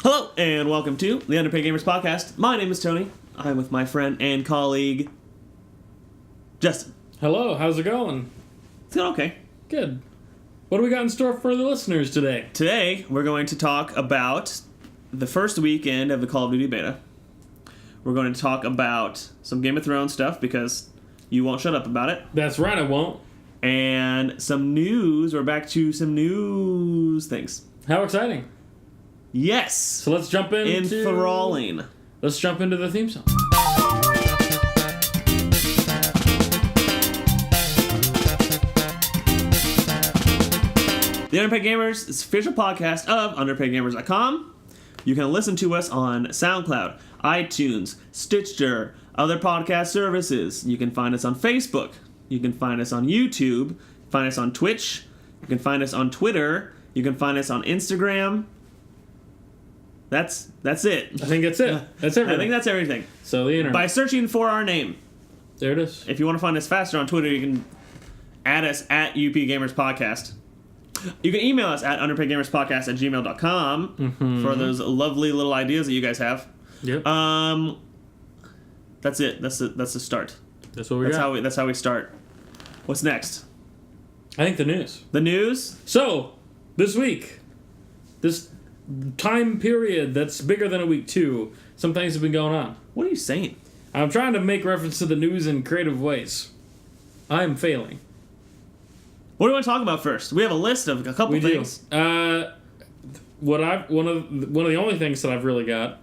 Hello, and welcome to the Underpaid Gamers Podcast. My name is Tony. I'm with my friend and colleague, Justin. Hello, how's it going? It's going okay. Good. What do we got in store for the listeners today? Today, we're going to talk about the first weekend of the Call of Duty beta. We're going to talk about some Game of Thrones stuff, because you won't shut up about it. That's right, I won't. And some news. We're back to some news things. How exciting. Yes! So let's jump into... Enthralling. Let's jump into the theme song. The Underpaid Gamers is official podcast of underpaidgamers.com. You can listen to us on SoundCloud, iTunes, Stitcher, other podcast services. You can find us on Facebook. You can find us on YouTube. Find us on Twitch. You can find us on Twitter. You can find us on Instagram. That's it. I think that's it. That's everything. I think that's everything. So the internet. By searching for our name. There it is. If you want to find us faster on Twitter, you can add us at UP Gamers Podcast. You can email us at underpaidgamerspodcast@gmail.com for those lovely little ideas that you guys have. Yep. That's it. That's the start. That's what we got. That's how we start. What's next? I think the news. The news? So, this week, this time period that's bigger than a week too, some things have been going on. What are you saying? I'm trying to make reference to the news in creative ways. I'm failing. What do you want to talk about first? We have a list of a couple things. One of the only things that I've really got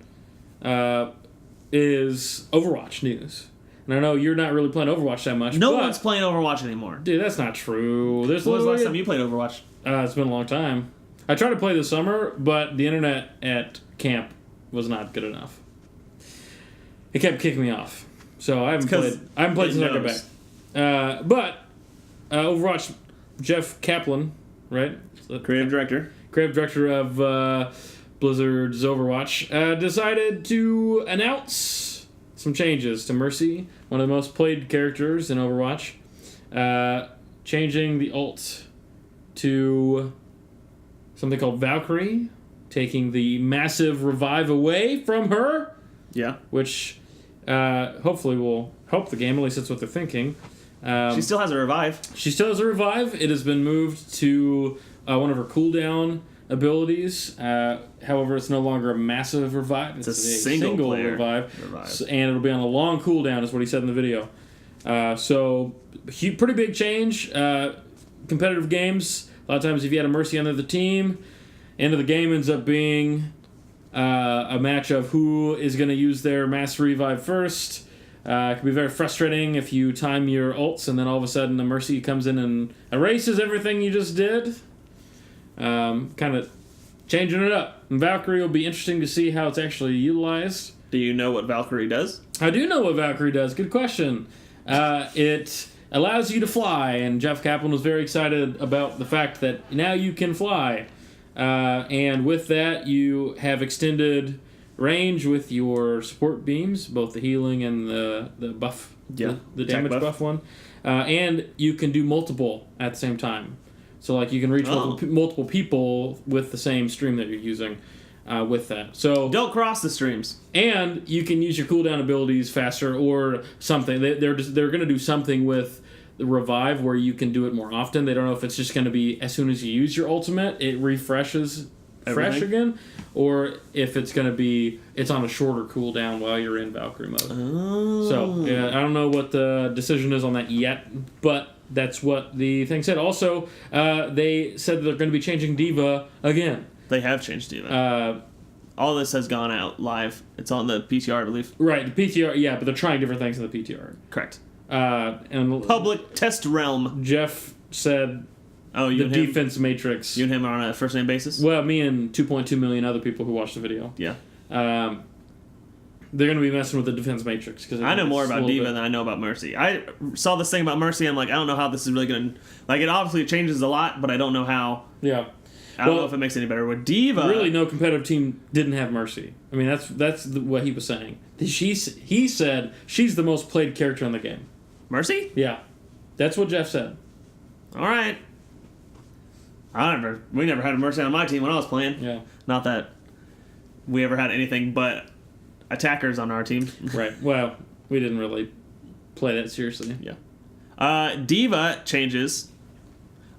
is Overwatch news. And I know you're not really playing Overwatch that much. No one's playing Overwatch anymore. Dude, that's not true. When was the last time you played Overwatch? It's been a long time. I tried to play this summer, but the internet at camp was not good enough. It kept kicking me off. So I haven't played since I got back. But Overwatch, Jeff Kaplan, right? Creative director of Blizzard's Overwatch, decided to announce some changes to Mercy, one of the most played characters in Overwatch, changing the ult to something called Valkyrie, taking the massive revive away from her. Yeah. Which hopefully will help the game, at least that's what they're thinking. She still has a revive. It has been moved to one of her cooldown abilities. However, it's no longer a massive revive. It's a single revive. And it'll be on a long cooldown, is what he said in the video. So, pretty big change. Competitive games, a lot of times if you had a Mercy on the team, end of the game ends up being a match of who is going to use their master revive first. It can be very frustrating if you time your ults and then all of a sudden the Mercy comes in and erases everything you just did. Kind of changing it up. And Valkyrie will be interesting to see how it's actually utilized. Do you know what Valkyrie does? I do know what Valkyrie does. Good question. It allows you to fly, and Jeff Kaplan was very excited about the fact that now you can fly. And with that, you have extended range with your support beams, both the healing and the buff, the damage buff one. And you can do multiple at the same time. So like you can reach multiple people with the same stream that you're using with that. So don't cross the streams. And you can use your cooldown abilities faster or something. They're going to do something with the revive where you can do it more often. They don't know if it's just going to be as soon as you use your ultimate, it refreshes fresh again, or if it's going to be it's on a shorter cooldown while you're in Valkyrie mode. Oh. So yeah, I don't know what the decision is on that yet, but that's what the thing said. Also, they said that they're going to be changing D.Va again. They have changed D.Va. All this has gone out live. It's on the PTR, I believe. Right, the PTR, yeah, but they're trying different things in the PTR. Correct. And public test realm. Jeff said the defense matrix. You and him are on a first-name basis? Well, me and 2.2 million other people who watched the video. Yeah. They're going to be messing with the defense matrix. Cause I know more about D.Va than I know about Mercy. I saw this thing about Mercy, I'm like, I don't know how this is really going to... Like, it obviously changes a lot, but I don't know how... Yeah. I don't know if it makes it any better. With D.Va... Really, no competitive team didn't have Mercy. I mean, that's what he was saying. He said she's the most played character in the game. Mercy? Yeah. That's what Jeff said. All right. We never had a Mercy on my team when I was playing. Yeah. Not that we ever had anything but attackers on our team. Right. Well, we didn't really play that seriously. Yeah. Diva changes.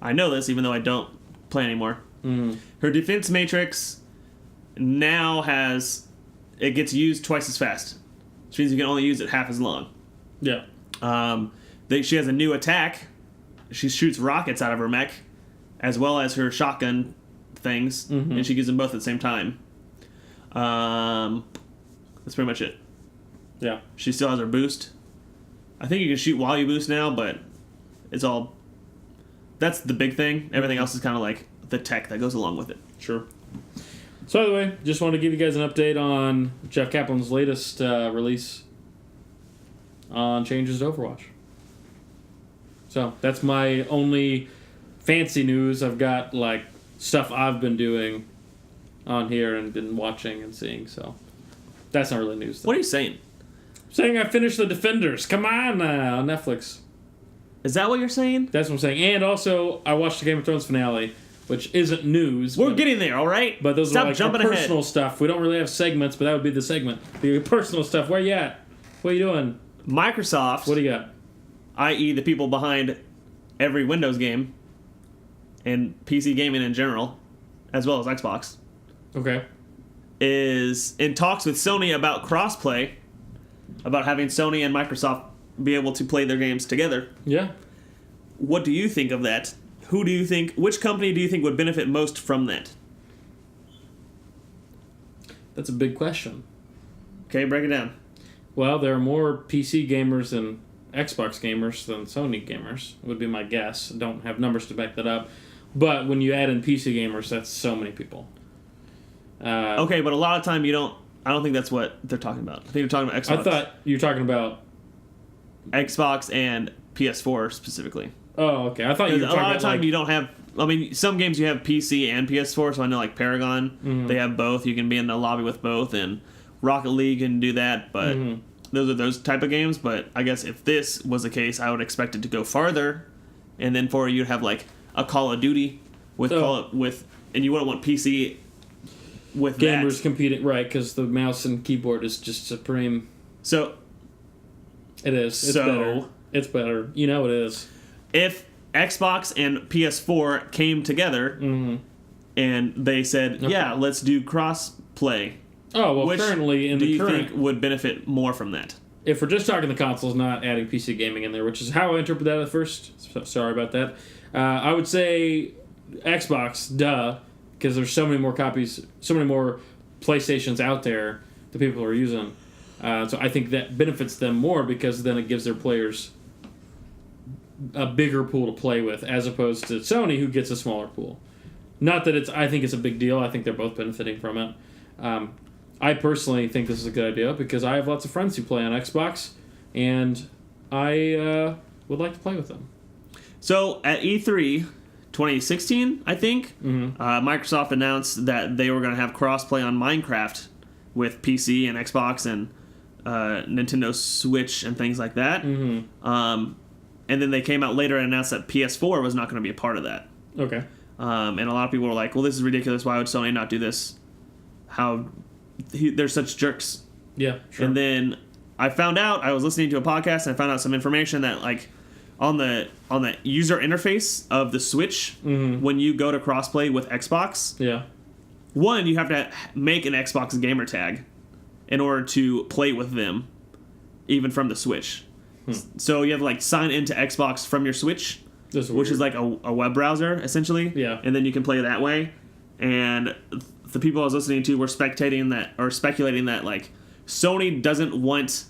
I know this even though I don't play anymore. Mm-hmm. Her defense matrix now it gets used twice as fast, which means you can only use it half as long. Yeah. She has a new attack. She shoots rockets out of her mech, as well as her shotgun things, and she gives them both at the same time. That's pretty much it. Yeah. She still has her boost. I think you can shoot while you boost now, but it's all... That's the big thing. Everything else is kind of like the tech that goes along with it. Sure. So anyway, just wanted to give you guys an update on Jeff Kaplan's latest release on changes to Overwatch. So that's my only fancy news. I've got like stuff I've been doing on here and been watching and seeing. So that's not really news, though. What are you saying? I'm saying I finished The Defenders. Come on Netflix. Is that what you're saying? That's what I'm saying. And also, I watched the Game of Thrones finale, which isn't news. We're getting there, all right? But those Stop are like jumping our personal ahead. stuff. We don't really have segments, but that would be the segment. The personal stuff. Where you at? What are you doing? Microsoft, What do you got? i.e. the people behind every Windows game and PC gaming in general, as well as Xbox, Okay. is in talks with Sony about crossplay, about having Sony and Microsoft be able to play their games together. Yeah. What do you think of that? Which company do you think would benefit most from that? That's a big question. Okay, break it down. Well, there are more PC gamers and Xbox gamers than Sony gamers, would be my guess. I don't have numbers to back that up. But when you add in PC gamers, that's so many people. Okay, but a lot of time I don't think that's what they're talking about. I think they're talking about Xbox. I thought you were talking about... Xbox and PS4 specifically. Oh, okay. I thought you were talking about... A lot of time you don't have... I mean, some games you have PC and PS4, so I know like Paragon, they have both. You can be in the lobby with both, and Rocket League can do that, but those are those type of games. But I guess if this was the case, I would expect it to go farther, and then for you to have like a Call of Duty and you wouldn't want PC with gamers that. competing, right? Because the mouse and keyboard is just supreme. So it is. It's better. It's better. You know it is. If Xbox and PS4 came together and they said, "Yeah, let's do cross-play," oh well, which currently in the current, think would benefit more from that? If we're just talking the consoles, not adding PC gaming in there, which is how I interpret that at first. So, sorry about that. I would say Xbox, duh, because there's so many more copies, so many more PlayStations out there that people are using. So I think that benefits them more because then it gives their players a bigger pool to play with, as opposed to Sony, who gets a smaller pool. Not that I think it's a big deal. I think they're both benefiting from it. I personally think this is a good idea because I have lots of friends who play on Xbox, and I would like to play with them. So at E3 2016, I think, Microsoft announced that they were going to have cross-play on Minecraft with PC and Xbox and Nintendo Switch and things like that. And then they came out later and announced that PS4 was not going to be a part of that. Okay. And a lot of people were like, well, this is ridiculous. Why would Sony not do this? They're such jerks. Yeah, sure. And then I was listening to a podcast and I found out some information that like on the user interface of the Switch, when you go to crossplay with Xbox, one, you have to make an Xbox gamer tag in order to play with them, even from the Switch. So you have to like sign into Xbox from your Switch, which is like a web browser essentially. Yeah. And then you can play that way. And the people I was listening to were speculating that like Sony doesn't want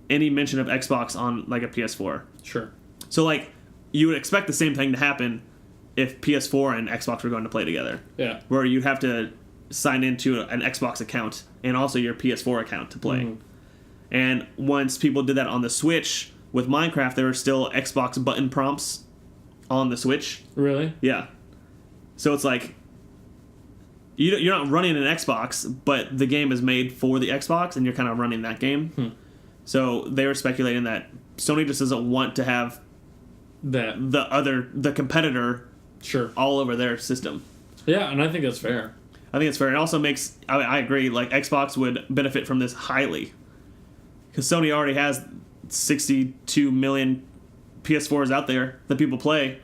any mention of Xbox on like a PS4. Sure. So like you would expect the same thing to happen if PS4 and Xbox were going to play together. Yeah. Where you'd have to sign into an Xbox account and also your PS4 account to play. And once people did that on the Switch with Minecraft, there were still Xbox button prompts on the Switch. Really? Yeah. So it's like you're not running an Xbox, but the game is made for the Xbox, and you're kind of running that game. So they were speculating that Sony just doesn't want to have the competitor sure all over their system. Yeah, and I think that's fair. I think it's fair. It also makes... I agree, like, Xbox would benefit from this highly. Because Sony already has 62 million PS4s out there that people play.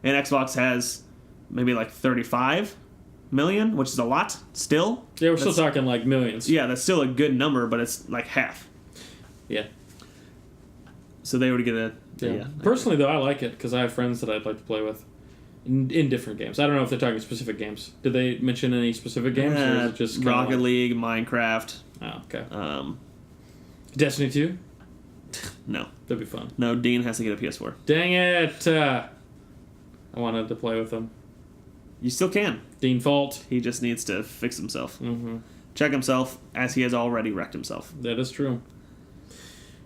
And Xbox has maybe like 35 million, which is a lot still. Yeah, we're still talking like millions. Yeah, that's still a good number, but it's like half. Yeah. So they would get a... Yeah. Personally, though, I like it because I have friends that I'd like to play with in different games. I don't know if they're talking specific games. Did they mention any specific games? Or is it just Rocket League, Minecraft. Oh, okay. Destiny 2? No. That'd be fun. No, Dean has to get a PS4. Dang it! I wanted to play with him. You still can. Dean Fault. He just needs to fix himself. Mm-hmm. Check himself, as he has already wrecked himself. That is true.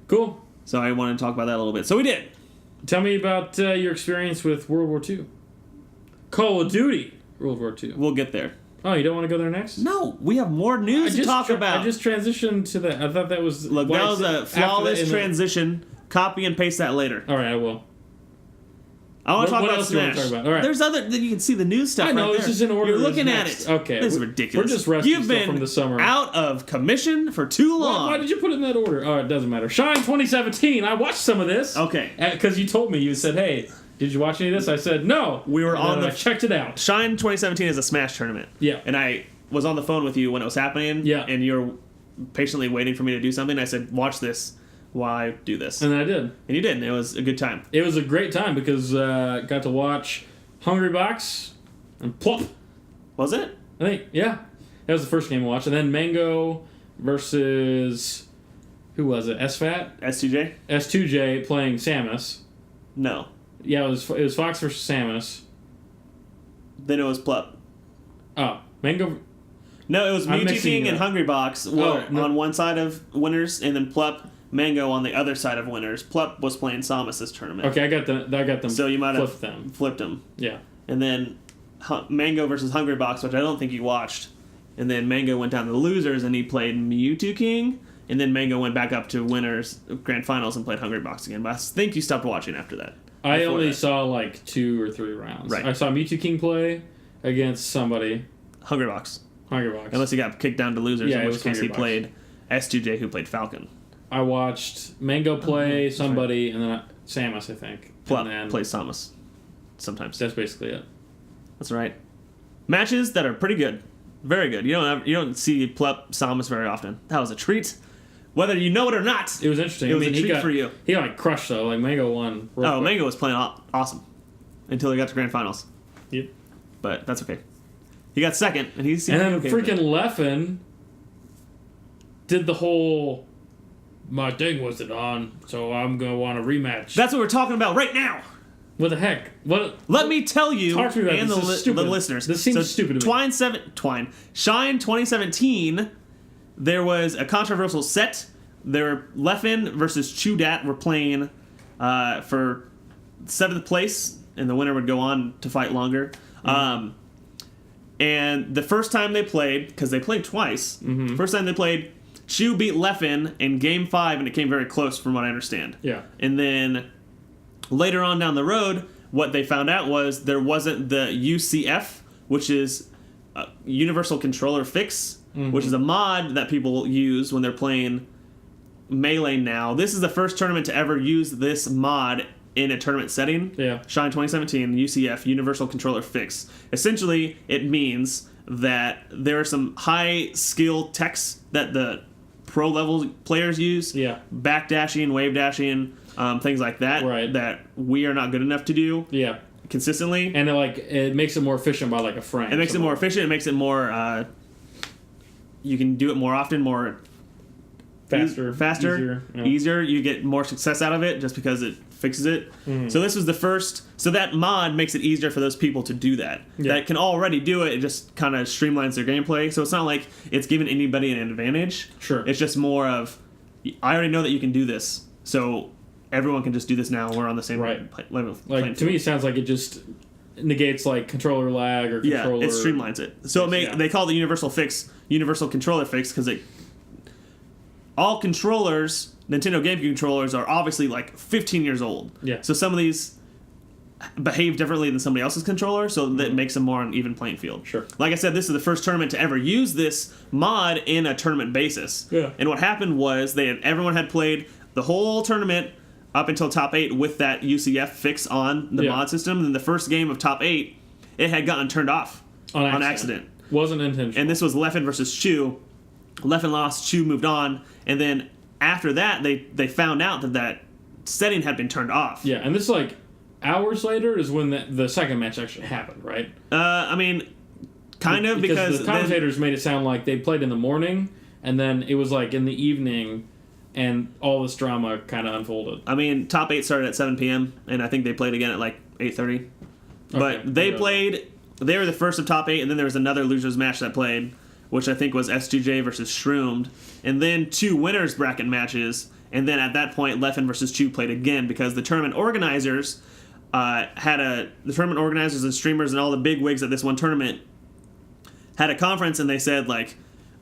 Cool. So I wanted to talk about that a little bit. So we did. Tell me about your experience with World War II. Call of Duty World War II. We'll get there. Oh, you don't want to go there next? No, we have more news to talk about. I just transitioned to that. I thought that was... Look, that was a flawless transition. Copy and paste that later. All right, I will. I want to talk about Smash. All right. There's other... You can see the news stuff. I know, right it's just in order. You're looking at it. Okay. This is ridiculous. We're just resting You've been from the summer. Out of commission for too long. Why did you put it in that order? Oh, it doesn't matter. Shine 2017. I watched some of this. Okay. Because you told me. You said, hey, did you watch any of this? I said, no. We were on the... I checked it out. Shine 2017 is a Smash tournament. Yeah. And I was on the phone with you when it was happening. Yeah. And you were patiently waiting for me to do something. I said, watch this while I do this. And I did. And you did. And it was a good time. It was a great time because got to watch Hungrybox and Plop. Was it? I think, yeah. That was the first game I watched. And then Mango versus... Who was it? SFAT? S2J? S2J playing Samus. No. Yeah, it was Fox versus Samus. Then it was Plup. Oh, Mango... No, it was Mewtwo King and Hungrybox were on one side of winners, and then Plup, Mango on the other side of winners. Plup was playing Samus this tournament. Okay, I got them. So you might have flipped them. Yeah. And then Mango versus Hungrybox, which I don't think you watched. And then Mango went down to the losers, and he played Mewtwo King. And then Mango went back up to winners, grand finals, and played Hungrybox again. But I think you stopped watching after that. I only saw like 2 or 3 rounds. Right. I saw Mewtwo King play against somebody. Hungrybox. Unless he got kicked down to losers, in which case he Hungrybox. played S2J, who played Falcon. I watched Mango play somebody, and then Samus, I think. Plup plays Samus. Sometimes. That's basically it. That's right. Matches that are pretty good. Very good. You don't see Plup Samus very often. That was a treat. Whether you know it or not. It was interesting. It was a treat for you. He got crushed, though. Like, Mango won. Mango was playing awesome. Until he got to grand finals. Yep. But that's okay. He got second, and he's... And then freaking Leffen did the whole... My thing wasn't on, so I'm going to want a rematch. That's what we're talking about right now! What the heck? Let me tell you talk to me about and the listeners. This seems stupid to me. Shine 2017, there was a controversial set. Leffen versus Chudat were playing for 7th place, and the winner would go on to fight longer. Mm-hmm. And the first time they played, because they played twice, first time they played, Chu beat Leffen in Game 5, and it came very close from what I understand. Yeah. And then later on down the road, what they found out was there wasn't the UCF, which is Universal Controller Fix, which is a mod that people use when they're playing Melee now. This is the first tournament to ever use this mod in a tournament setting. Yeah. Shine 2017, UCF, Universal Controller Fix. Essentially, it means that there are some high skill techs that the pro level players use. Yeah. Backdashing, wave dashing, things like that. Right. That we are not good enough to do. Yeah. Consistently. And it makes it more efficient by like a frame. It makes it more efficient. It makes it more. You can do it more often, more faster, easier. You get more success out of it just because it fixes it. So this was the first. So that mod makes it easier for those people to do that. Yeah. That can already do it. It just kind of streamlines their gameplay. So it's not like it's giving anybody an advantage. Sure. It's just more of, I already know that you can do this, so everyone can just do this now. We're on the same level. Like to me, it sounds like it just negates like controller lag or controller. Yeah, it streamlines it. So they call the Universal Controller Fix because all controllers, Nintendo GameCube controllers, are obviously like 15 years old. Yeah. So some of these behave differently than somebody else's controller, so that makes them more on an even playing field. Sure. Like I said, this is the first tournament to ever use this mod in a tournament basis. Yeah. And what happened was everyone had played the whole tournament up until top 8 with that UCF fix on the mod system. And then the first game of top 8, it had gotten turned off on accident. Wasn't intentional. And this was Leffen versus Chu. Leffen lost, Chu moved on, and then after that, they found out that setting had been turned off. Yeah, and this like hours later is when the second match actually happened, right? I mean, kind of, because the commentators made it sound like they played in the morning, and then it was like in the evening, and all this drama kind of unfolded. I mean, top 8 started at 7 p.m., and I think they played again at like 8:30. But they played, they were the first of top 8, and then there was another losers match that played, which I think was SGJ versus Shroomed, and then 2 winners bracket matches, and then at that point, Leffen versus Chu played again, because the tournament organizers the tournament organizers and streamers and all the big wigs at this one tournament had a conference, and they said, like,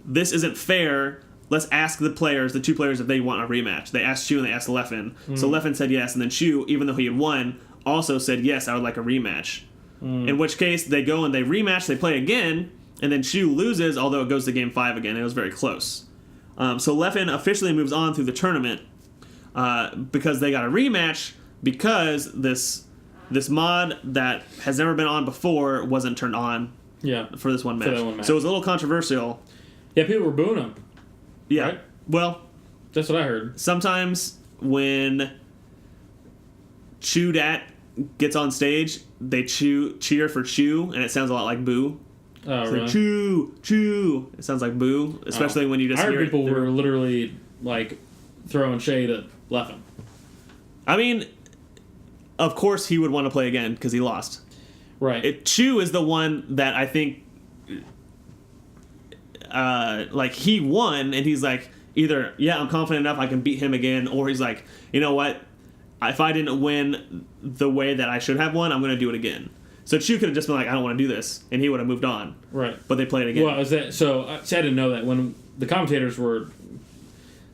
this isn't fair. Let's ask the players, the 2 players, if they want a rematch. They asked Chu and they asked Leffen. So Leffen said yes, and then Chu, even though he had won, also said, yes, I would like a rematch. In which case, they go and they rematch, they play again, and then Chu loses, although it goes to game 5 again. It was very close. So Leffen officially moves on through the tournament because they got a rematch, because this mod that has never been on before wasn't turned on for this one match. So it was a little controversial. Yeah, people were booing him. Yeah. Right? Well, that's what I heard. Sometimes when Chudat gets on stage, they cheer for Chu, and it sounds a lot like boo. Oh, it's really? Like, Chu. It sounds like boo, especially when you just hear it. People were literally like throwing shade at Leffen. I mean, of course he would want to play again because he lost. Right. Chu is the one that I think, like, he won, and he's like, either, yeah, I'm confident enough I can beat him again, or he's like, you know what, if I didn't win the way that I should have won, I'm going to do it again. So Chu could have just been like, I don't want to do this, and he would have moved on. Right. But they played again. Well, I didn't know that when the commentators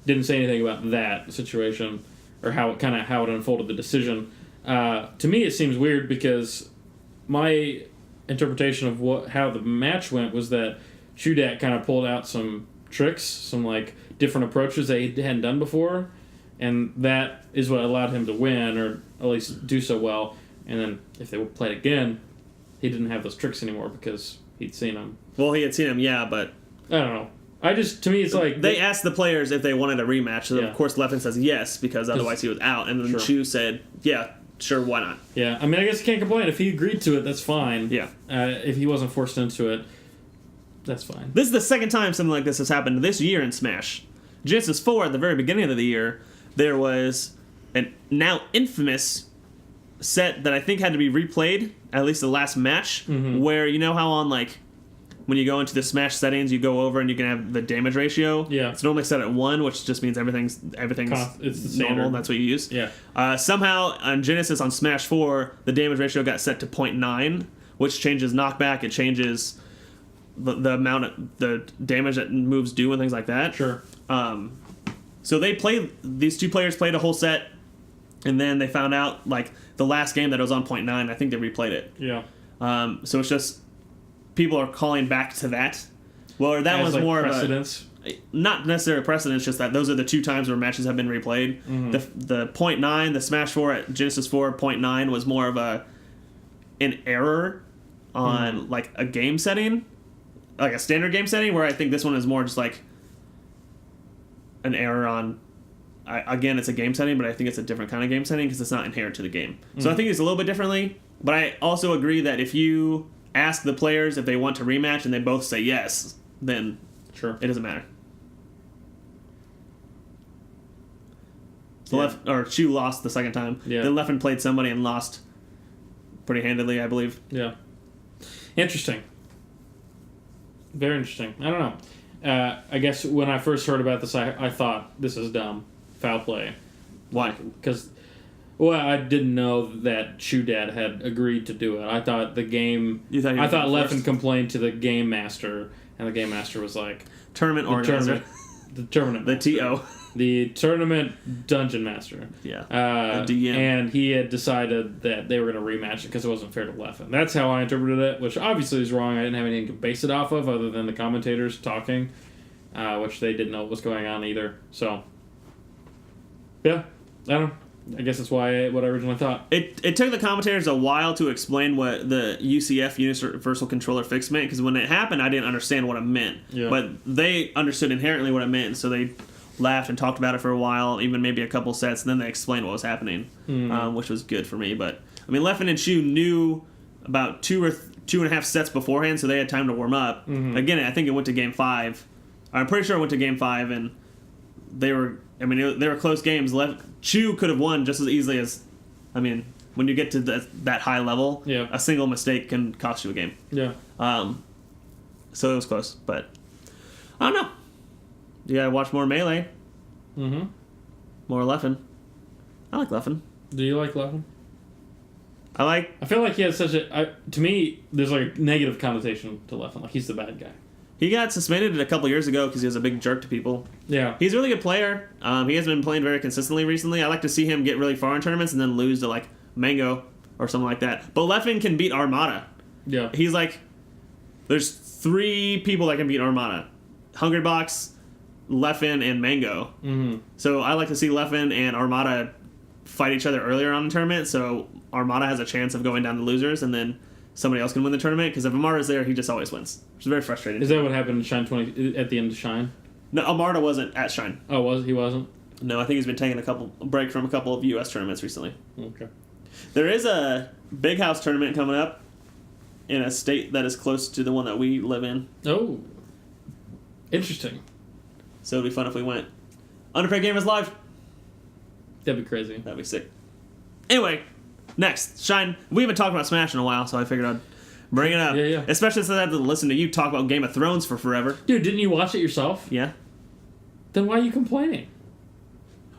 didn't say anything about that situation or how it unfolded, the decision. To me, it seems weird because my interpretation of how the match went was that Chudat kind of pulled out some tricks, some like different approaches that he hadn't done before, and that is what allowed him to win, or at least do so well. And then if they played again, he didn't have those tricks anymore because he'd seen them. Well, he had seen them, yeah, but I don't know. To me, it's like they asked the players if they wanted a rematch. So of course, Leffen says yes because otherwise he was out, and then Chu said, "Yeah, sure, why not?" Yeah, I mean, I guess you can't complain if he agreed to it. That's fine. Yeah, if he wasn't forced into it, that's fine. This is the second time something like this has happened this year in Smash. Genesis 4, at the very beginning of the year, there was an now infamous set that I think had to be replayed, at least the last match, where you know how on like when you go into the Smash settings, you go over and you can have the damage ratio. Yeah, it's normally set at 1, which just means everything's it's normal. That's what you use. Yeah. Somehow on Genesis on Smash 4, the damage ratio got set to 0.9, which changes knockback. It changes the amount of the damage that moves do and things like that. Sure. So these 2 players played a whole set, and then they found out like the last game that it was on 0.9. I think they replayed it. Yeah. So it's just people are calling back to that. Well, that was like more precedence. Not necessarily precedence, just that those are the 2 times where matches have been replayed. The 0.9, the Smash 4 at Genesis 4 0.9 was more of an error on like a game setting, like a standard game setting, where I think this one is more just like an error on. Again, it's a game setting, but I think it's a different kind of game setting because it's not inherent to the game. So I think it's a little bit differently, but I also agree that if you ask the players if they want to rematch and they both say yes, then sure, it doesn't matter. So Chu lost the second time. Yeah. Then Leffen played somebody and lost pretty handedly, I believe. Yeah. Interesting. Very interesting. I don't know. I guess when I first heard about this, I thought, this is dumb. Foul play. Why? Because, well, I didn't know that Chudat had agreed to do it. I thought Leffen complained to the game master, and the game master was like, tournament organizer. The tournament. The TO. The tournament dungeon master. Yeah. The DM. And he had decided that they were going to rematch it because it wasn't fair to Leffen. That's how I interpreted it, which obviously is wrong. I didn't have anything to base it off of other than the commentators talking, which they didn't know what was going on either. So, yeah, I don't know. I guess that's what I originally thought. It took the commentators a while to explain what the UCF Universal Controller Fix meant, because when it happened, I didn't understand what it meant. Yeah. But they understood inherently what it meant, so they laughed and talked about it for a while, even maybe a couple sets, and then they explained what was happening, which was good for me. But, I mean, Leffen and Shu knew about 2.5 sets beforehand, so they had time to warm up. Mm-hmm. Again, I think it went to Game 5. I'm pretty sure it went to Game 5, and they were close games. Chu could have won just as easily as, I mean, when you get to that high level, a single mistake can cost you a game. Yeah. So it was close, but I don't know. You gotta watch more Melee. Mm-hmm. More Leffen. I like Leffen. Do you like Leffen? I feel like he has such a... to me, there's like a negative connotation to Leffen. Like, he's the bad guy. He got suspended a couple years ago because he was a big jerk to people. Yeah. He's a really good player. He has been playing very consistently recently. I like to see him get really far in tournaments and then lose to, like, Mango or something like that. But Leffen can beat Armada. Yeah. He's like... There's 3 people that can beat Armada. Hungrybox, Leffen, and Mango. Mm-hmm. So I like to see Leffen and Armada fight each other earlier on in the tournament, so Armada has a chance of going down to losers, and then somebody else can win the tournament, because if Armada's there, he just always wins. Which is very frustrating. Is that what happened in Shine 20 at the end of Shine? No, Armada wasn't at Shine. Oh, he wasn't? No, I think he's been taking a break from a couple of U.S. tournaments recently. Okay. There is a Big House tournament coming up in a state that is close to the one that we live in. Oh. Interesting. So it'd be fun if we went. Underpaid Gamers Live. That'd be crazy. That'd be sick. Anyway, next, Shine. We haven't talked about Smash in a while, so I figured I'd bring it up. Yeah. Especially since I had to listen to you talk about Game of Thrones for forever. Dude, didn't you watch it yourself? Yeah. Then why are you complaining?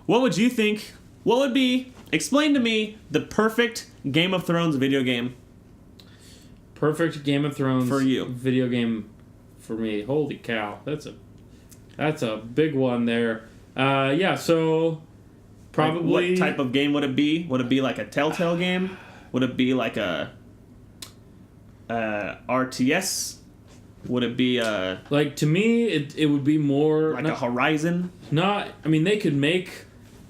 What would you think? What would be... Explain to me the perfect Game of Thrones video game. Perfect Game of Thrones for you. Video game for me. Holy cow. That's a big one there. Yeah, so... Probably... What type of game would it be? Would it be like a Telltale game? Would it be like a RTS? Would it be a... Like, to me, it would be more... Like a Horizon? I mean, they could make...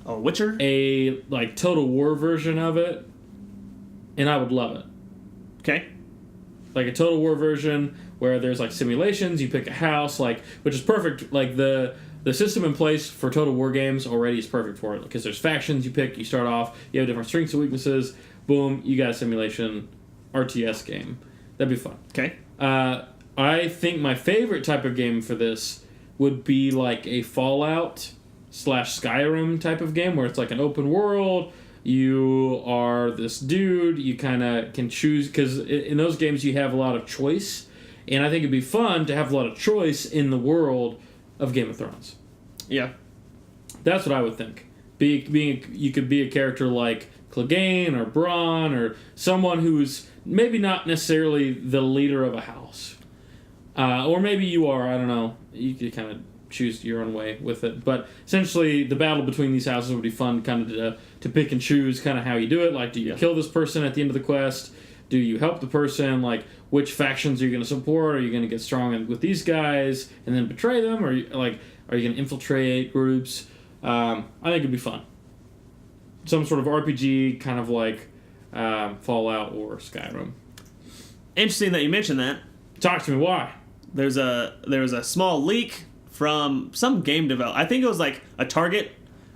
A Witcher? A, like, Total War version of it, and I would love it. Okay. Like a Total War version where there's, like, simulations, you pick a house, like... Which is perfect. Like, the system in place for Total War games already is perfect for it, because there's factions you pick, you start off, you have different strengths and weaknesses, boom, you got a simulation RTS game. That'd be fun. Okay. I think my favorite type of game for this would be like a Fallout / Skyrim type of game where it's like an open world, you are this dude, you kind of can choose, because in those games you have a lot of choice, and I think it'd be fun to have a lot of choice in the world of Game of Thrones. Yeah. That's what I would think. You could be a character like Clegane or Bronn or someone who's maybe not necessarily the leader of a house. Or maybe you are, I don't know. You could kind of choose your own way with it. But essentially, the battle between these houses would be fun kind of to pick and choose kind of how you do it. Like, do you kill this person at the end of the quest? Do you help the person? Like, which factions are you going to support? Are you going to get strong with these guys and then betray them? Or are you going to infiltrate groups? I think it'd be fun. Some sort of RPG, kind of like Fallout or Skyrim. Interesting that you mentioned that. Talk to me. Why? There was a small leak from some game developer. I think it was like a Target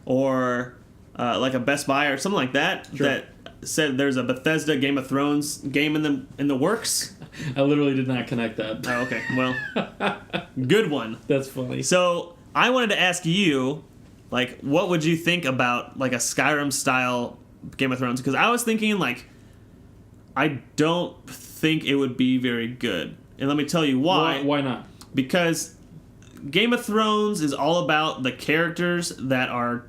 or like a Best Buy or something like that. Sure. That said there's a Bethesda Game of Thrones game in the works. I literally did not connect that. Oh, okay. Well, good one. That's funny. So I wanted to ask you, like, what would you think about like a Skyrim style Game of Thrones? Because I was thinking, like, I don't think it would be very good, and let me tell you why. Why not? Because Game of Thrones is all about the characters that are.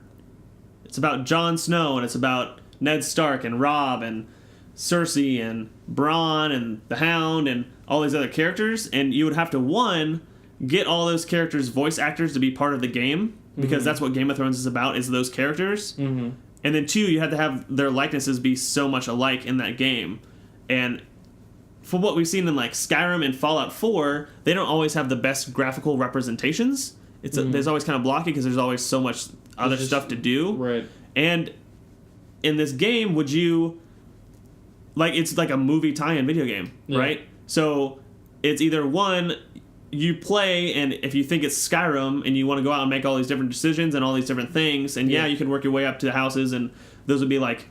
It's about Jon Snow, and it's about Ned Stark and Robb and Cersei and Bronn and the Hound and all these other characters, and you would have to, one, get all those characters' voice actors to be part of the game, because that's what Game of Thrones is about, is those characters. And then 2, you had to have their likenesses be so much alike in that game. And from what we've seen in like Skyrim and Fallout 4, they don't always have the best graphical representations. There's always kind of blocky because there's always so much other stuff to do. Right. And in this game, would you... Like, it's like a movie tie-in video game, right? So it's either one, you play, and if you think it's Skyrim and you want to go out and make all these different decisions and all these different things, and you can work your way up to the houses, and those would be like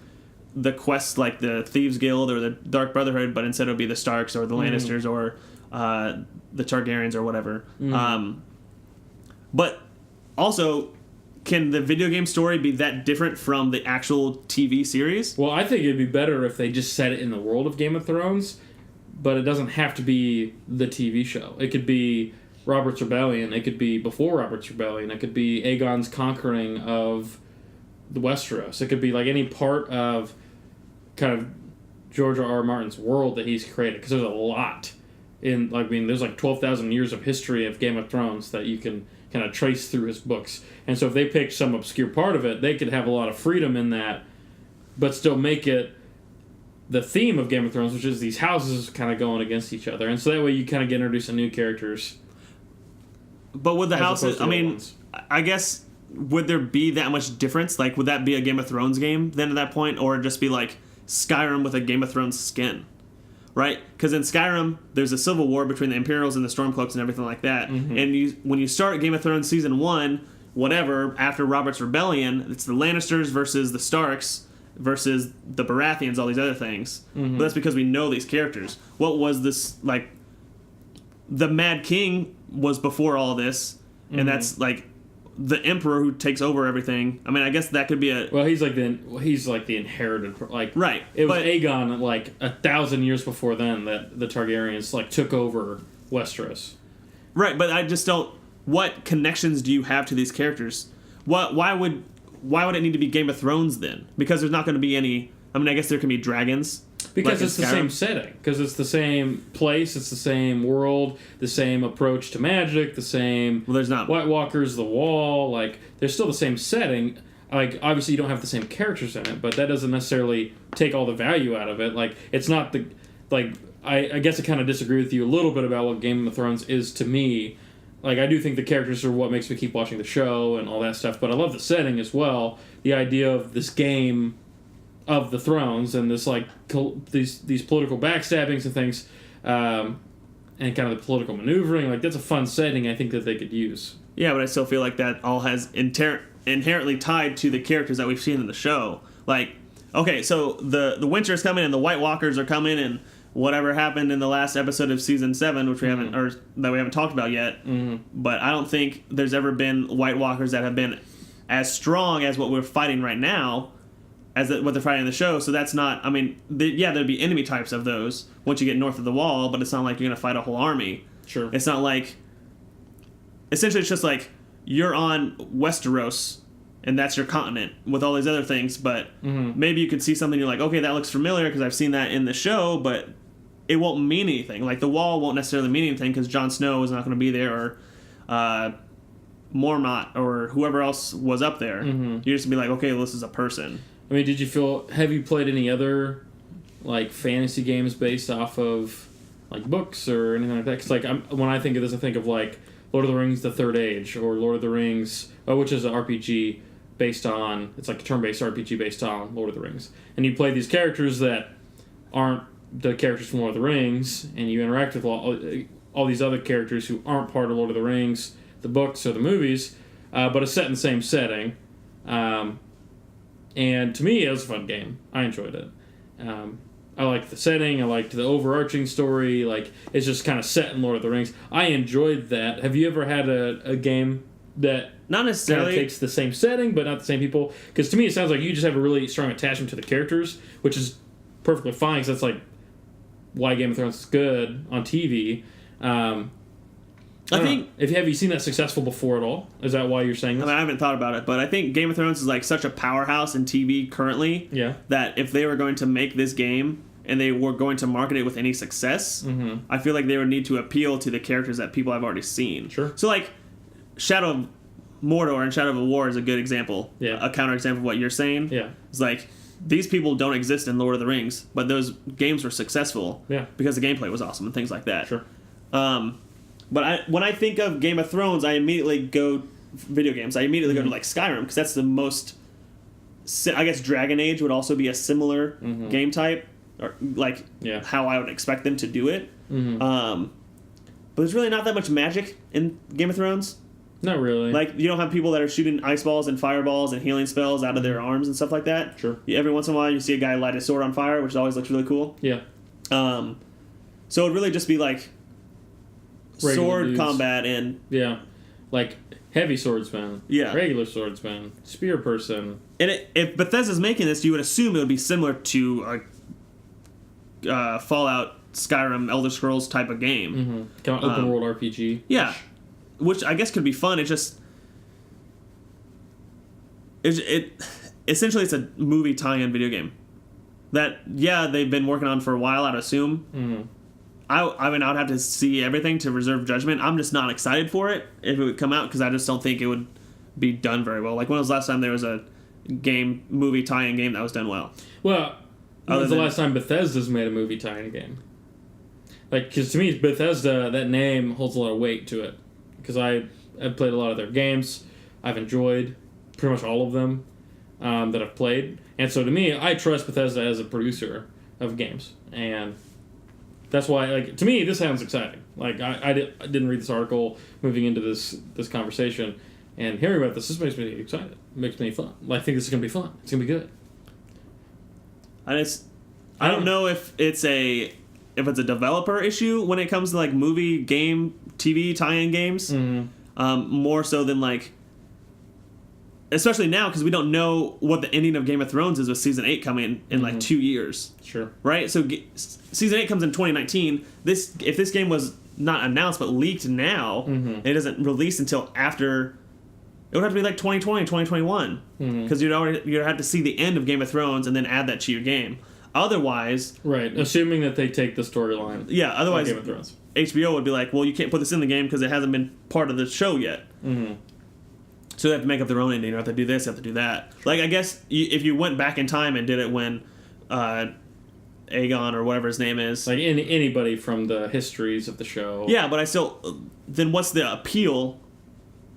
the quests, like the Thieves Guild or the Dark Brotherhood, but instead it would be the Starks or the Lannisters or the Targaryens or whatever. But also, can the video game story be that different from the actual TV series? Well, I think it'd be better if they just set it in the world of Game of Thrones, but it doesn't have to be the TV show. It could be Robert's Rebellion. It could be before Robert's Rebellion. It could be Aegon's conquering of the Westeros. It could be like any part of kind of George R.R. Martin's world that he's created, because there's a lot in, like, I mean, there's like 12,000 years of history of Game of Thrones that you can kind of trace through his books. And so if they picked some obscure part of it, they could have a lot of freedom in that, but still make it the theme of Game of Thrones, which is these houses kind of going against each other. And so that way you kind of get introduced to new characters. But with the houses, I mean, I guess, would there be that much difference? Like, would that be a Game of Thrones game then at that point? Or just be like Skyrim with a Game of Thrones skin? Right? Because in Skyrim, there's a civil war between the Imperials and the Stormcloaks and everything like that. And when you start Game of Thrones Season 1, whatever, after Robert's Rebellion, it's the Lannisters versus the Starks versus the Baratheons, all these other things. But that's because we know these characters. What was this, like, the Mad King was before all this, and that's, like, the Emperor who takes over everything. I mean, I guess that could be a... Well, he's like the inherited... Like, right. It was Aegon, like, 1,000 years before then that the Targaryens, like, took over Westeros. Right, but I just don't... What connections do you have to these characters? Why would it need to be Game of Thrones then? Because there's not going to be any... I mean, I guess there can be dragons. Because it's the same setting. Because it's the same place, it's the same world, the same approach to magic, the same... Well, there's not... White Walkers, the Wall, like, there's still the same setting. Like, obviously you don't have the same characters in it, but that doesn't necessarily take all the value out of it. Like, it's not the... Like, I guess I kind of disagree with you a little bit about what Game of Thrones is to me. Like, I do think the characters are what makes me keep watching the show and all that stuff, but I love the setting as well. The idea of this game of the thrones and this, like, these political backstabbings and things, and kind of the political maneuvering, like, that's a fun setting I think that they could use. Yeah, but I still feel like that all has inherently tied to the characters that we've seen in the show. Like, okay, so the Winter's coming and the White Walkers are coming, and whatever happened in the last episode of season 7, which we haven't, or that we haven't talked about yet, but I don't think there's ever been White Walkers that have been as strong as what we're fighting right now, as what they're fighting in the show. So that's not, I mean, there'd be enemy types of those once you get north of the Wall, but it's not like you're going to fight a whole army. Sure. It's not like, essentially it's just like, you're on Westeros, and that's your continent, with all these other things, but maybe you could see something, you're like, okay, that looks familiar, because I've seen that in the show, but it won't mean anything. Like, the Wall won't necessarily mean anything, because Jon Snow is not going to be there, or Mormont, or whoever else was up there. You just be like, okay, well, this is a person. I mean, have you played any other, like, fantasy games based off of, like, books or anything like that? Because, like, when I think of this, I think of, like, Lord of the Rings The Third Age, or Lord of the Rings, which is an RPG based on, it's like a turn-based RPG based on Lord of the Rings. And you play these characters that aren't the characters from Lord of the Rings, and you interact with all these other characters who aren't part of Lord of the Rings, the books or the movies, but it's set in the same setting. And to me, it was a fun game. I enjoyed it. I liked the setting. I liked the overarching story. Like, it's just kind of set in Lord of the Rings. I enjoyed that. Have you ever had a game that not necessarily takes the same setting, but not the same people? Because to me, it sounds like you just have a really strong attachment to the characters, which is perfectly fine, because that's, like, why Game of Thrones is good on TV. I think... Have you seen that successful before at all? Is that why you're saying this? I mean, I haven't thought about it, but I think Game of Thrones is, like, such a powerhouse in TV currently, that if they were going to make this game and they were going to market it with any success, I feel like they would need to appeal to the characters that people have already seen. Sure. So like Shadow of Mordor and Shadow of War is a good example. Yeah. A counterexample of what you're saying. Yeah. It's like these people don't exist in Lord of the Rings, but those games were successful. Yeah. Because the gameplay was awesome and things like that. Sure. But when I think of Game of Thrones, I immediately go video games. I immediately go to like Skyrim because that's the most. I guess Dragon Age would also be a similar game type, or like how I would expect them to do it. But there's really not that much magic in Game of Thrones. Not really. Like you don't have people that are shooting ice balls and fireballs and healing spells out of their arms and stuff like that. Sure. Every once in a while, you see a guy light a sword on fire, which always looks really cool. Yeah. So it'd really just be like Regular sword dudes. combat and like heavy swordsman. Yeah. Regular swordsman. Spear person. And if Bethesda's making this, you would assume it would be similar to a Fallout, Skyrim, Elder Scrolls type of game. Kind of open world RPG. Yeah, which I guess could be fun. It essentially it's a movie tie-in video game that they've been working on for a while. I'd assume. I mean, I'd have to see everything to reserve judgment. I'm just not excited for it if it would come out because I just don't think it would be done very well. Like when was the last time there was a movie tie-in game that was done well? Well, when was the last time Bethesda's made a movie tie-in game? Like, because to me, Bethesda, that name holds a lot of weight to it. Because I've played a lot of their games. I've enjoyed pretty much all of them that I've played. And so to me, I trust Bethesda as a producer of games. And that's why, like, to me, this sounds exciting. Like, I didn't read this article moving into this conversation. And hearing about this makes me excited. It makes me fun. Like, I think this is going to be fun. It's going to be good. I don't know if it's a developer issue when it comes to like movie, game, TV tie-in games. More so than like, especially now because we don't know what the ending of Game of Thrones is with season 8 coming in like 2 years. Sure. Right. So season 8 comes in 2019. If this game was not announced but leaked now, it doesn't release until after. It would have to be like 2020, 2021, because you'd have to see the end of Game of Thrones and then add that to your game. Otherwise, right, assuming that they take the storyline. Yeah, otherwise Game of Thrones. HBO would be like, well, you can't put this in the game because it hasn't been part of the show yet. So they have to make up their own ending, or have to do this, have to do that. Like, I guess if you went back in time and did it when Aegon or whatever his name is, like anybody from the histories of the show. Yeah, but then what's the appeal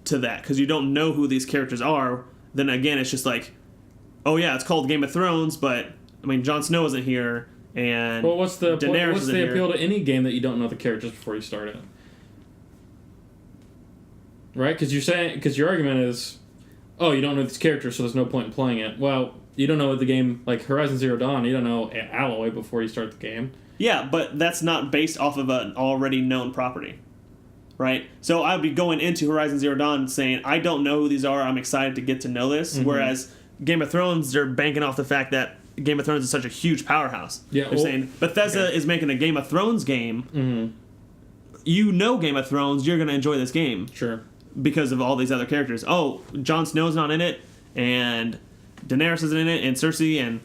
to that? Because you don't know who these characters are. Then again, it's just like, oh yeah, it's called Game of Thrones, but I mean, Jon Snow isn't here, and what's the Daenerys what's the appeal to any game that you don't know the characters before you start it? Right? Because your argument is, oh, you don't know these characters, so there's no point in playing it. Well, you don't know what the game, like Horizon Zero Dawn, you don't know Alloy before you start the game. Yeah, but that's not based off of an already known property. Right? So I would be going into Horizon Zero Dawn saying, I don't know who these are, I'm excited to get to know this. Whereas Game of Thrones, they're banking off the fact that Game of Thrones is such a huge powerhouse. Yeah, they're saying, Bethesda is making a Game of Thrones game. You know Game of Thrones, you're going to enjoy this game. Sure. Because of all these other characters. Oh, Jon Snow's not in it, and Daenerys isn't in it, and Cersei and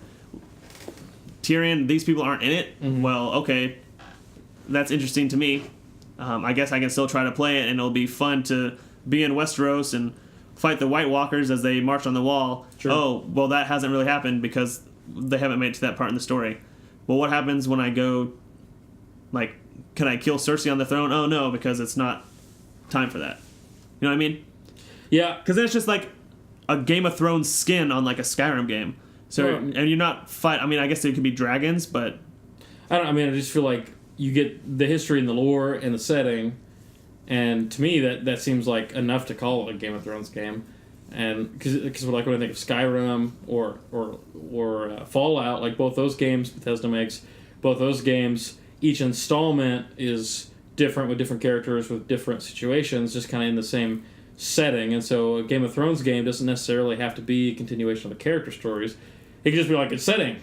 Tyrion, these people aren't in it. Well, okay, that's interesting to me. I guess I can still try to play it, and it'll be fun to be in Westeros and fight the White Walkers as they march on the wall. Sure. Oh, well, that hasn't really happened because they haven't made it to that part in the story. Well, what happens when I go, like, can I kill Cersei on the throne? Oh, no, because it's not time for that. You know what I mean? Yeah. Because then it's just like a Game of Thrones skin on like a Skyrim game. So, and you're not I mean, I guess there could be dragons, but I just feel like you get the history and the lore and the setting, and to me that seems like enough to call it a Game of Thrones game. And because like when I think of Skyrim or Fallout, like both those games Bethesda makes, both those games, each installment is different with different characters with different situations, just kind of in the same setting. And so a Game of Thrones game doesn't necessarily have to be a continuation of the character stories. It could just be like a setting,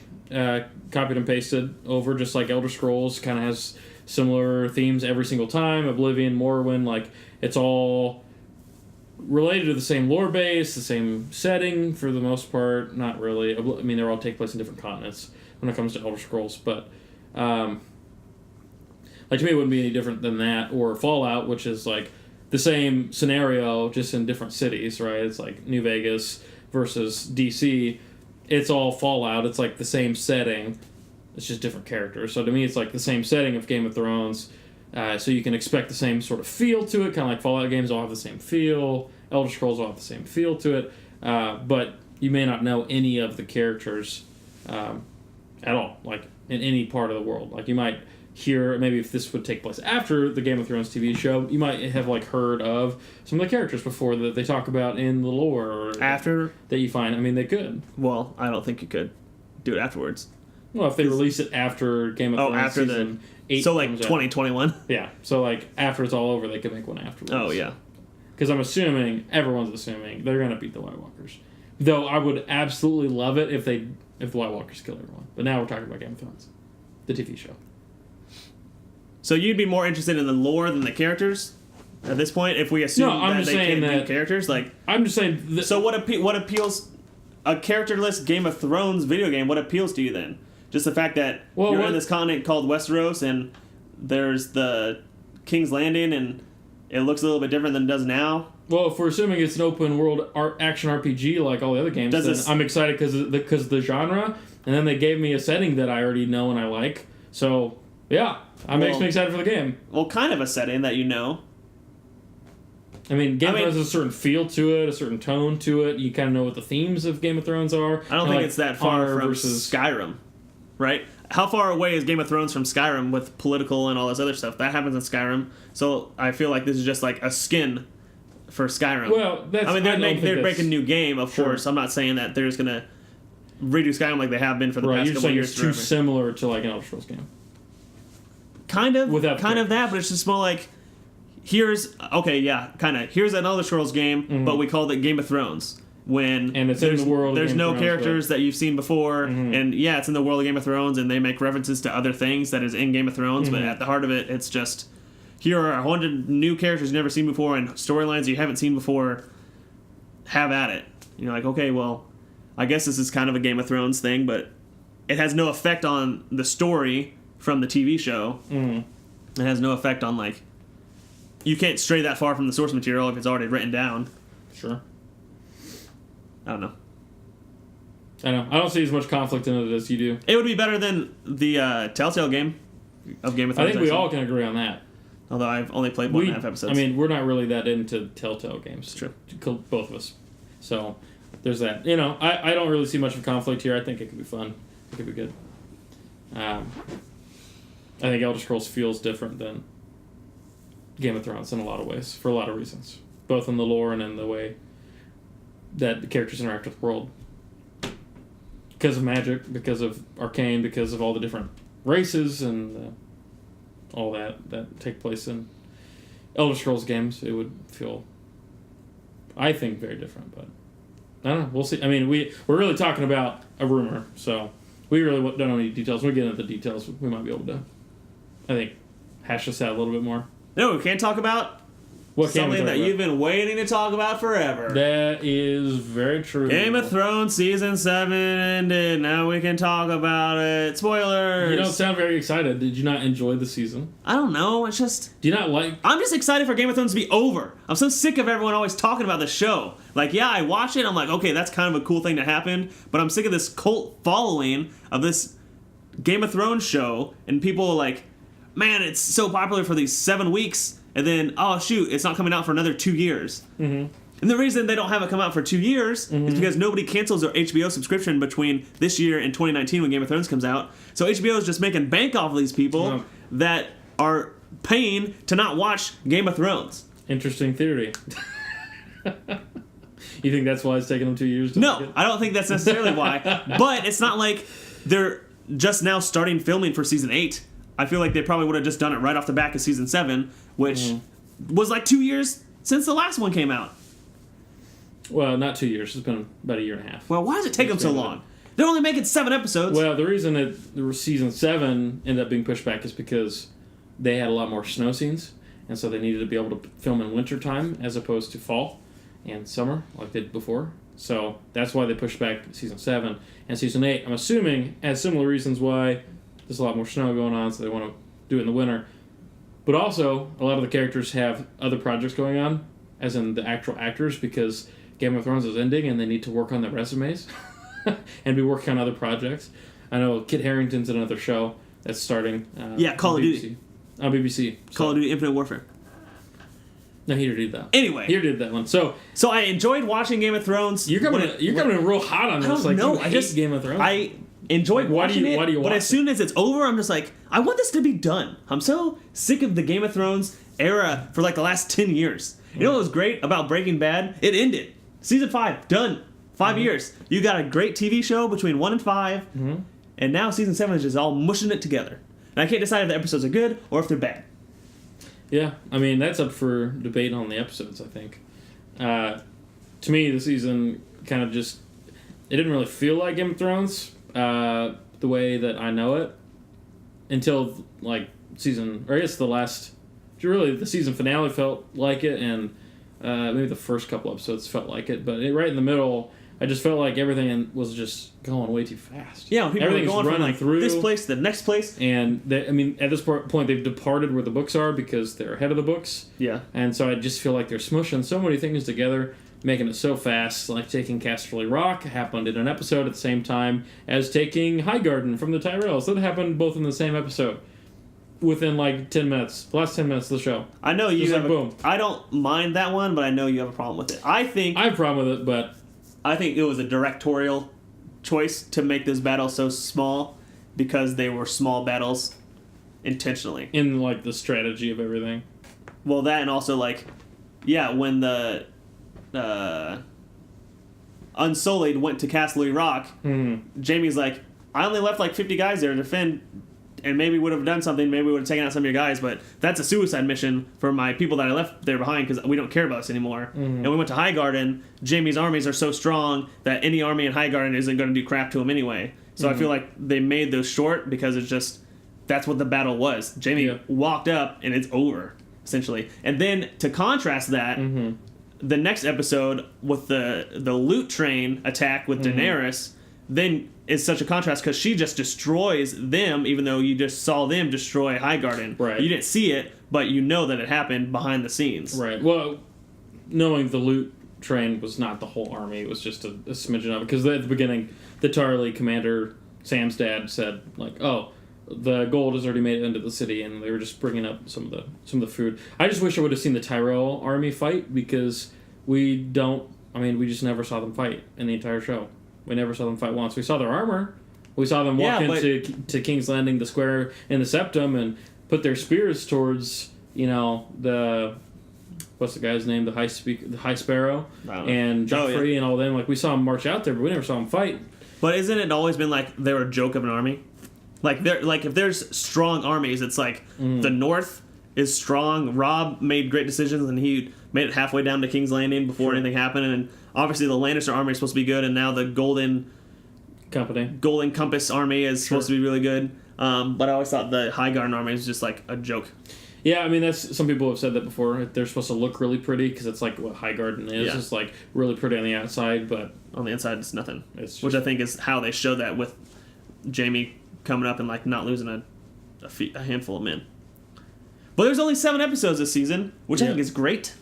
copied and pasted over, just like Elder Scrolls kind of has similar themes every single time. Oblivion, Morrowind, like it's all related to the same lore base, the same setting for the most part. Not really. I mean, they all take place in different continents when it comes to Elder Scrolls, but Like, to me, it wouldn't be any different than that, or Fallout, which is, like, the same scenario, just in different cities, right? It's, like, New Vegas versus DC. It's all Fallout. It's, like, the same setting. It's just different characters. So, to me, it's, like, the same setting of Game of Thrones. So you can expect the same sort of feel to it, kind of like Fallout games all have the same feel. Elder Scrolls all have the same feel to it. But you may not know any of the characters at all, like, in any part of the world. Like, you might hear, maybe if this would take place after the Game of Thrones TV show, you might have, like, heard of some of the characters before that they talk about in the lore. Or after? That you find. I mean, they could. Well, I don't think you could do it afterwards. Well, if they release it after Game of Thrones after season 8 so, like, 2021? Yeah. So, like, after it's all over, they could make one afterwards. Oh, yeah. Because I'm assuming, everyone's assuming, they're going to beat the White Walkers. Though I would absolutely love it if the White Walkers kill everyone. But now we're talking about Game of Thrones, the TV show. So you'd be more interested in the lore than the characters at this point, if we assume that they can't do characters? Like, I'm just saying... So what appeals... A characterless Game of Thrones video game, what appeals to you then? Just the fact that you're in this continent called Westeros, and there's the King's Landing, and it looks a little bit different than it does now? Well, if we're assuming it's an open world action RPG like all the other games, then I'm excited because of the genre, and then they gave me a setting that I already know and I like. So, yeah, it makes me excited for the game. Well, kind of a setting that you know. I mean, Game of Thrones has a certain feel to it, a certain tone to it. You kind of know what the themes of Game of Thrones are. I don't think it's that far from Skyrim, right? How far away is Game of Thrones from Skyrim with political and all this other stuff? That happens in Skyrim. So I feel like this is just like a skin for Skyrim. Well, that's... I mean, they're making a new game, of course. I'm not saying that they're just going to redo Skyrim like they have been for the past couple of years. It's too similar to, like, an Elder Scrolls game. Kind of that, but it's just more like... Here's an Elder Scrolls game, but we called it Game of Thrones. And it's in the world. There's no characters that you've seen before, and yeah, it's in the world of Game of Thrones, and they make references to other things that is in Game of Thrones, but at the heart of it, it's just, here are 100 new characters you've never seen before, and storylines you haven't seen before. Have at it. You're like, okay, well, I guess this is kind of a Game of Thrones thing, but it has no effect on the story from the TV show. It has no effect on, like, you can't stray that far from the source material if it's already written down. Sure. I don't know. I don't see as much conflict in it as you do. It would be better than the Telltale game of Game of Thrones. I think we all can agree on that. Although I've only played 1.5 episodes. I mean, we're not really that into Telltale games. It's true. Both of us. So, there's that. You know, I don't really see much of conflict here. I think it could be fun. It could be good. I think Elder Scrolls feels different than Game of Thrones in a lot of ways, for a lot of reasons. Both in the lore and in the way that the characters interact with the world. Because of magic, because of arcane, because of all the different races and all that take place in Elder Scrolls games, it would feel, I think, very different. But I don't know. We'll see. I mean, we're really talking about a rumor, so we really don't know any details. When we get into the details, we might be able to, I think, hash this out a little bit more. No, we can't talk about something that you've been waiting to talk about forever. That is very true. Game of Thrones Season 7 ended. Now we can talk about it. Spoilers! You don't sound very excited. Did you not enjoy the season? I don't know. It's just... Do you not like... I'm just excited for Game of Thrones to be over. I'm so sick of everyone always talking about the show. Like, yeah, I watch it. I'm like, okay, that's kind of a cool thing to happen. But I'm sick of this cult following of this Game of Thrones show. And people are like... Man, it's so popular for these 7 weeks, and then, oh, shoot, it's not coming out for another 2 years. And the reason they don't have it come out for 2 years is because nobody cancels their HBO subscription between this year and 2019 when Game of Thrones comes out. So HBO is just making bank off of these people that are paying to not watch Game of Thrones. Interesting theory. You think that's why it's taking them 2 years to make it? I don't think that's necessarily why. But it's not like they're just now starting filming for Season 8. I feel like they probably would have just done it right off the back of Season 7, which was like 2 years since the last one came out. Well, not 2 years. It's been about a year and a half. Well, why does it take them so long? They're only making 7 episodes. Well, the reason that Season 7 ended up being pushed back is because they had a lot more snow scenes, and so they needed to be able to film in wintertime as opposed to fall and summer like they did before. So that's why they pushed back Season 7. And Season 8, I'm assuming, has similar reasons why there's a lot more snow going on, so they want to do it in the winter. But also, a lot of the characters have other projects going on, as in the actual actors, because Game of Thrones is ending and they need to work on their resumes and be working on other projects. I know Kit Harington's in another show that's starting. Call of Duty. On BBC. Call of Duty Infinite Warfare. No, he did that. Anyway. He did that one. So I enjoyed watching Game of Thrones. You're coming in real hot on this. You hate Game of Thrones. I enjoyed watching it, why do you watch but as soon as it's over, I'm just like, I want this to be done. I'm so sick of the Game of Thrones era for like the last 10 years. You know what was great about Breaking Bad? It ended. Season 5, done. 5 years. You got a great TV show between 1 and 5, and now Season 7 is just all mushing it together. And I can't decide if the episodes are good or if they're bad. Yeah, I mean, that's up for debate on the episodes, I think. To me, the season kind of just... It didn't really feel like Game of Thrones the way that I know it until, like, season... Or I guess the season finale felt like it, and maybe the first couple episodes felt like it. But right in the middle, I just felt like everything was just going way too fast. Yeah, people are going from like this place to the next place. And at this point, they've departed where the books are because they're ahead of the books. Yeah. And so I just feel like they're smushing so many things together, making it so fast. Like taking Casterly Rock happened in an episode at the same time as taking Highgarden from the Tyrells. That happened both in the same episode. Within like 10 minutes, the last 10 minutes of the show. I know you just have boom. I don't mind that one, but I know you have a problem with it. I have a problem with it, but I think it was a directorial choice to make this battle so small because they were small battles intentionally. In like the strategy of everything. Well, that and also like, when the Unsullied went to Casterly Rock, Jaime's like, I only left like 50 guys there to defend. And maybe would have done something, maybe would have taken out some of your guys, but that's a suicide mission for my people that I left there behind because we don't care about us anymore. And we went to Highgarden. Jaime's armies are so strong that any army in Highgarden isn't going to do crap to him anyway. So I feel like they made those short because it's just, that's what the battle was. Jaime walked up and it's over, essentially. And then to contrast that, the next episode with the loot train attack with Daenerys, then is such a contrast because she just destroys them, even though you just saw them destroy Highgarden. Right. You didn't see it, but you know that it happened behind the scenes. Right. Well, knowing the loot train was not the whole army, it was just a smidgen of it. Because at the beginning, the Tarly commander, Sam's dad, said, like, oh, the gold has already made it into the city, and they were just bringing up some of the food. I just wish I would have seen the Tyrell army fight, because we just never saw them fight in the entire show. We never saw them fight once. We saw their armor. We saw them walk into King's Landing, the square, in the Septum, and put their spears towards, the... What's the guy's name? The High Sparrow and Joffrey and all them. Like, we saw them march out there, but we never saw them fight. But isn't it always been like they're a joke of an army? Like if there's strong armies, it's like the North is strong. Robb made great decisions, and he made it halfway down to King's Landing before anything happened. And obviously the Lannister army is supposed to be good, and now the Golden Compass army is supposed to be really good. But I always thought the Highgarden army was just like a joke. Yeah, I mean, that's some people have said that before. They're supposed to look really pretty because it's like what Highgarden is. Yeah. It's like really pretty on the outside, but on the inside it's nothing. Which I think is how they show that with Jaime coming up and like not losing a handful of men. But there's only 7 episodes this season, which I think is great.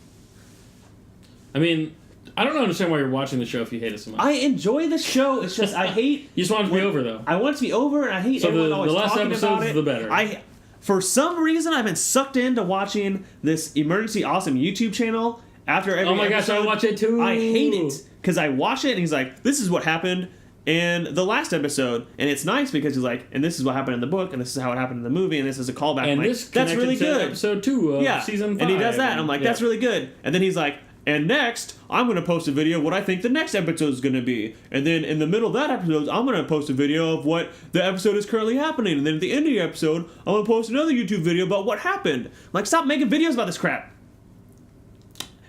I mean, I don't understand why you're watching the show if you hate it so much. I enjoy the show. It's just I hate. You just want it to be over, though. I want it to be over, and I hate everyone always talking about it. The less episodes, the better. For some reason, I've been sucked into watching this Emergency Awesome YouTube channel after every episode. Oh my gosh, I watch it too. I hate it because I watch it, and he's like, "This is what happened in the last episode," and it's nice because he's like, "And this is what happened in the book, and this is how it happened in the movie, and this is a callback." And like, this that's really good. Episode 2 of season 5, and he does that. And I'm like, "That's really good." And then he's like, "And next, I'm going to post a video of what I think the next episode is going to be. And then in the middle of that episode, I'm going to post a video of what the episode is currently happening. And then at the end of the episode, I'm going to post another YouTube video about what happened." I'm like, stop making videos about this crap.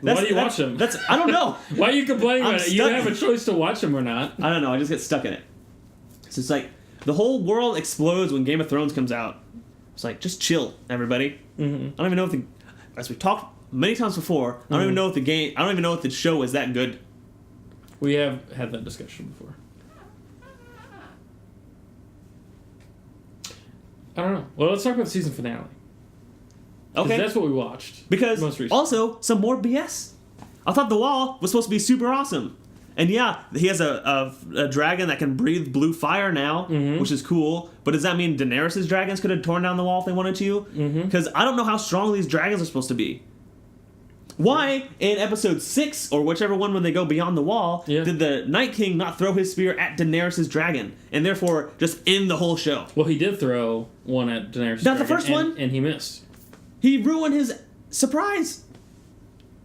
Why do you watch them? I don't know. Why are you complaining about it? You have a choice to watch them or not. I don't know. I just get stuck in it. So it's like the whole world explodes when Game of Thrones comes out. It's like, just chill, everybody. Mm-hmm. I don't even know if as we talked many times before, I don't even know if the show is that good. We have had that discussion before. I don't know. Well, let's talk about the season finale. Okay. That's what we watched. Because also, some more BS. I thought the wall was supposed to be super awesome. And yeah, he has a dragon that can breathe blue fire now, which is cool. But does that mean Daenerys' dragons could have torn down the wall if they wanted to? Because I don't know how strong these dragons are supposed to be. Why, in episode 6, or whichever one when they go beyond the wall, did the Night King not throw his spear at Daenerys' dragon, and therefore just end the whole show? Well, he did throw one at Daenerys' dragon. Not the first one? one? And he missed. He ruined his surprise.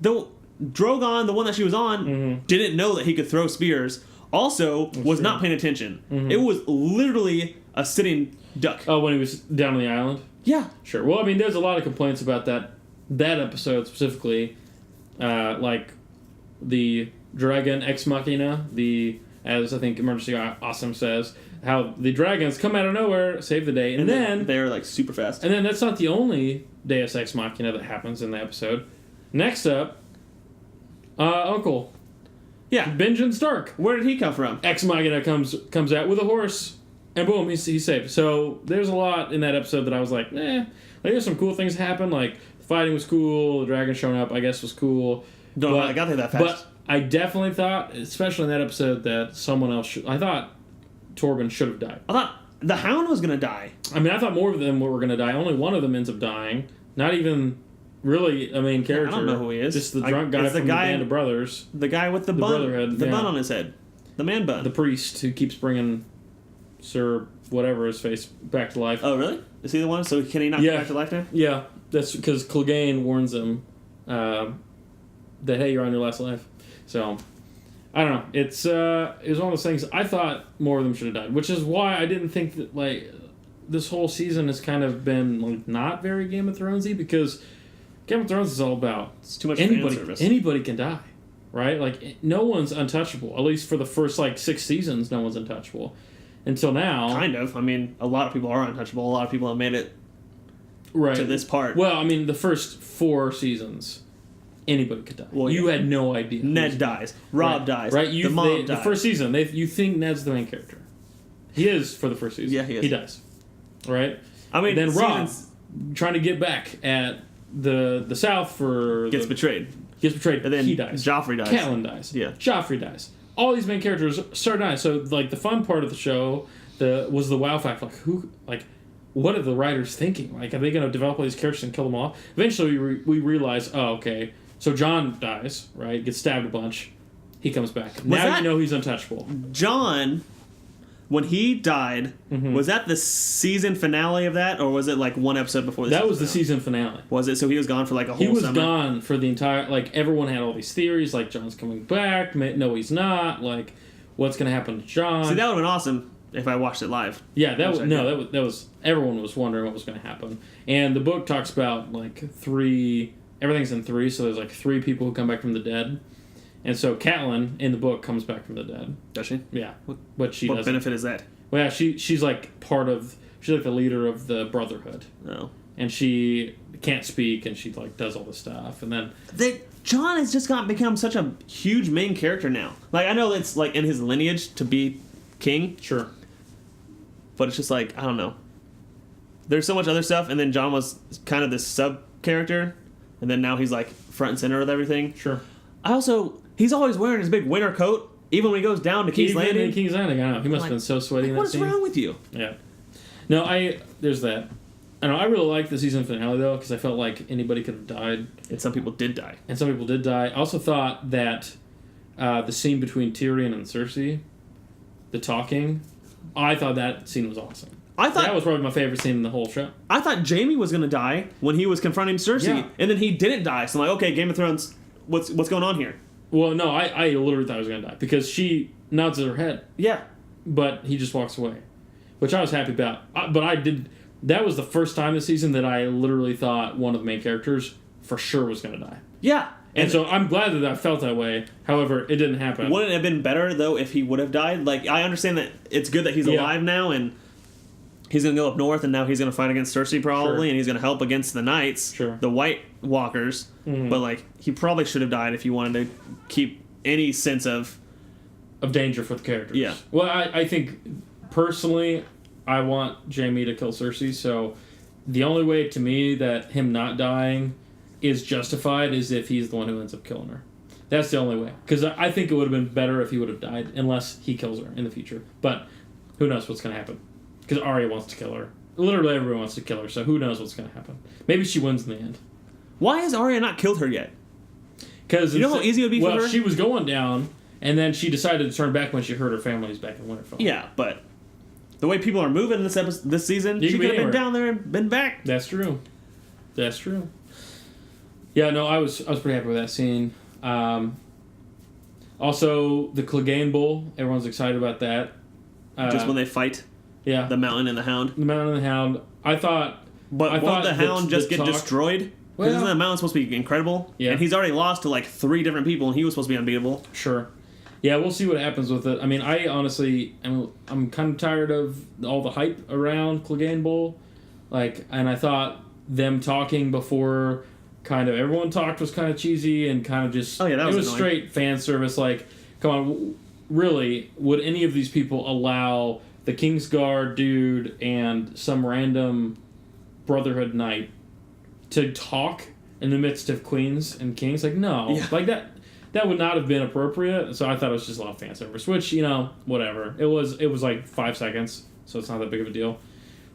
The Drogon, the one that she was on, didn't know that he could throw spears. Also, was not paying attention. It was literally a sitting duck. Oh, when he was down on the island? Yeah. Sure. Well, I mean, there's a lot of complaints about that episode specifically. Like the Dragon Ex Machina, as I think Emergency Awesome says, how the dragons come out of nowhere, save the day, and then they're like super fast. And then that's not the only Deus Ex Machina that happens in the episode. Next up, Uncle. Yeah. Benjen Stark. Where did he come from? Ex Machina comes out with a horse, and boom, he's saved. So there's a lot in that episode that I was like, there's some cool things happen, like fighting was cool, the dragon showing up, I guess, was cool. I got there that fast. But I definitely thought, especially in that episode, that someone else I thought Torben should have died. I thought the Hound was going to die. I mean, I thought more of them were going to die. Only one of them ends up dying. Not even really a main character. I don't know who he is. Just the drunk guy from the Band of Brothers. The guy with the bun. Brotherhood. The bun on his head. The man bun. The priest who keeps bringing Sir whatever his face back to life. Oh, really? Is he the one? So can he not come back to life now? Yeah. That's because Clegane warns him that, hey, you're on your last life. So, I don't know. It was one of those things. I thought more of them should have died, which is why I didn't think that, like, this whole season has kind of been, like, not very Game of Thronesy, because Game of Thrones is all about it's too much fan service. Anybody can die, right? Like, no one's untouchable. At least for the first, like, 6 seasons, no one's untouchable. Until now. Kind of. I mean, a lot of people are untouchable. A lot of people have made it to this part. Well, I mean, the first 4 seasons, anybody could die. Well, you had no idea. Ned dies. Rob dies. Right? The mom dies. The first season, you think Ned's the main character. He is for the first season. Yeah, he is. He dies. Right? I mean, then Rob, trying to get back at the South for... Gets betrayed. And then he dies. Joffrey dies. Catelyn dies. Yeah. Joffrey dies. All these main characters start dying. So, like, the fun part of the show was the wow factor. Like, what are the writers thinking? Like, are they going to develop all these characters and kill them all? Eventually, we realize, oh, okay. So Jon dies, right? Gets stabbed a bunch. He comes back. Now you know he's untouchable. Jon, when he died, was that the season finale of that? Or was it like one episode before the season finale? That was the season finale. Was it? So he was gone for like a whole summer? He was gone for the entire... Like, everyone had all these theories, like, Jon's coming back. No, he's not. Like, what's going to happen to Jon? See, that would have been awesome if I watched it live. Yeah, that was... Everyone was wondering what was going to happen. And the book talks about, like, 3... Everything's in 3, so there's, like, 3 people who come back from the dead. And so Catelyn, in the book, comes back from the dead. Does she? Yeah. But she doesn't. What benefit is that? Well, yeah, she's, like, she's, like, the leader of the Brotherhood. Oh. And she can't speak, and she, like, does all this stuff. And then... Jon has just become such a huge main character now. Like, I know it's, like, in his lineage to be king. Sure. But it's just, like, I don't know. There's so much other stuff, and then Jon was kind of this sub-character, and then now he's, like, front and center with everything. Sure. He's always wearing his big winter coat, even when he goes down to King's Landing. In King's Landing, I know. He must have been so sweaty in that scene. What's wrong with you? Yeah. No, there's that. I know. I really liked the season finale, though, because I felt like anybody could have died. And some people did die. I also thought that the scene between Tyrion and Cersei, the talking, I thought that scene was awesome. That was probably my favorite scene in the whole show. I thought Jaime was going to die when he was confronting Cersei, and then he didn't die. So I'm like, okay, Game of Thrones, what's going on here? Well, no, I literally thought he was going to die because she nods her head. Yeah. But he just walks away, which I was happy about. That was the first time this season that I literally thought one of the main characters for sure was going to die. Yeah. And so I'm glad that I felt that way. However, it didn't happen. Wouldn't it have been better, though, if he would have died? Like, I understand that it's good that he's alive now, and he's going to go up north, and now he's going to fight against Cersei, probably, and he's going to help against the Knights, the White Walkers. Mm-hmm. But, like, he probably should have died if you wanted to keep any sense of danger for the characters. Yeah. Well, I think, personally, I want Jaime to kill Cersei, so the only way to me that him not dying is justified is if he's the one who ends up killing her. That's the only way. Because I think it would have been better if he would have died, unless he kills her in the future. But who knows what's going to happen. Because Arya wants to kill her. Literally everyone wants to kill her, so who knows what's going to happen. Maybe she wins in the end. Why has Arya not killed her yet? Because you know how easy it would be for her? Well, she was going down, and then she decided to turn back when she heard her family's back in Winterfell. Yeah, but the way people are moving this season, she could have been down there and been back. That's true. That's true. Yeah, no, I was pretty happy with that scene. Also, the Clegane Bull, everyone's excited about that. Just when they fight? Yeah. The Mountain and the Hound? The Mountain and the Hound. But won't the Hound just get destroyed? Because isn't the Mountain supposed to be incredible? Yeah. And he's already lost to like 3 different people, and he was supposed to be unbeatable. Sure. Yeah, we'll see what happens with it. I mean, I honestly, I'm kind of tired of all the hype around Clegane Bull. And I thought them talking before kind of everyone talked was kind of cheesy and kind of just... Oh, yeah, that was annoying. Straight fan service. Like, come on, really, would any of these people allow the Kingsguard dude and some random Brotherhood knight to talk in the midst of queens and kings? Like, no. Yeah. Like, that would not have been appropriate. So I thought it was just a lot of fan service, which, whatever. It was like 5 seconds, so it's not that big of a deal.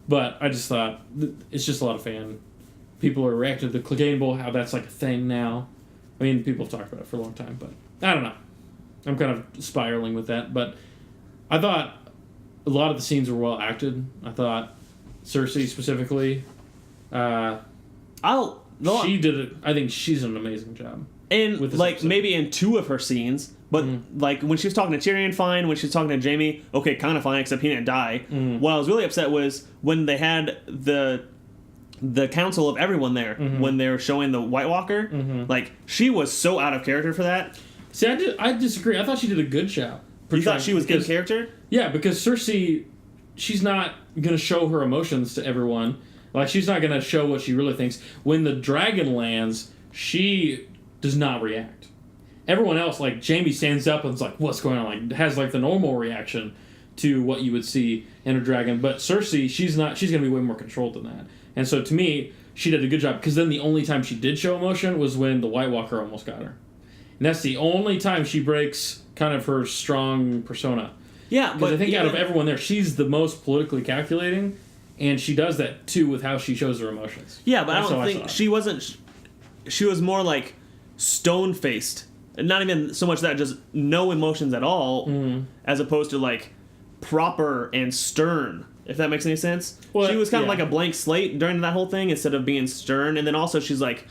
But I just thought it's just a lot of fan. People are reacting to the Clegane Bull, how that's like a thing now. I mean, people have talked about it for a long time, but I don't know. I'm kind of spiraling with that. But I thought a lot of the scenes were well acted. I thought Cersei specifically, she did it. I think she's done an amazing job. And like episode. Maybe in 2 of her scenes, but like when she was talking to Tyrion, fine. When she was talking to Jaime, okay, kind of fine, except he didn't die. What I was really upset was when they had the council of everyone there when they were showing the White Walker. Like, she was so out of character for that. See, I disagree. I thought she did a good job. You thought she was in character? Yeah, because Cersei, she's not going to show her emotions to everyone. Like, she's not going to show what she really thinks. When the dragon lands, she does not react. Everyone else, like, Jaime stands up and is like, what's going on? Like, has, like, the normal reaction to what you would see in a dragon. But Cersei, she's going to be way more controlled than that. And so, to me, she did a good job. Because then the only time she did show emotion was when the White Walker almost got her. And that's the only time she breaks kind of her strong persona. Yeah, but I think out of everyone there, she's the most politically calculating, and she does that too with how she shows her emotions. Yeah, but that's I don't think she wasn't. She was more like stone faced, not even so much that, just no emotions at all, as opposed to like proper and stern. If that makes any sense. Well, she was kind of like a blank slate during that whole thing instead of being stern, and then also she's like,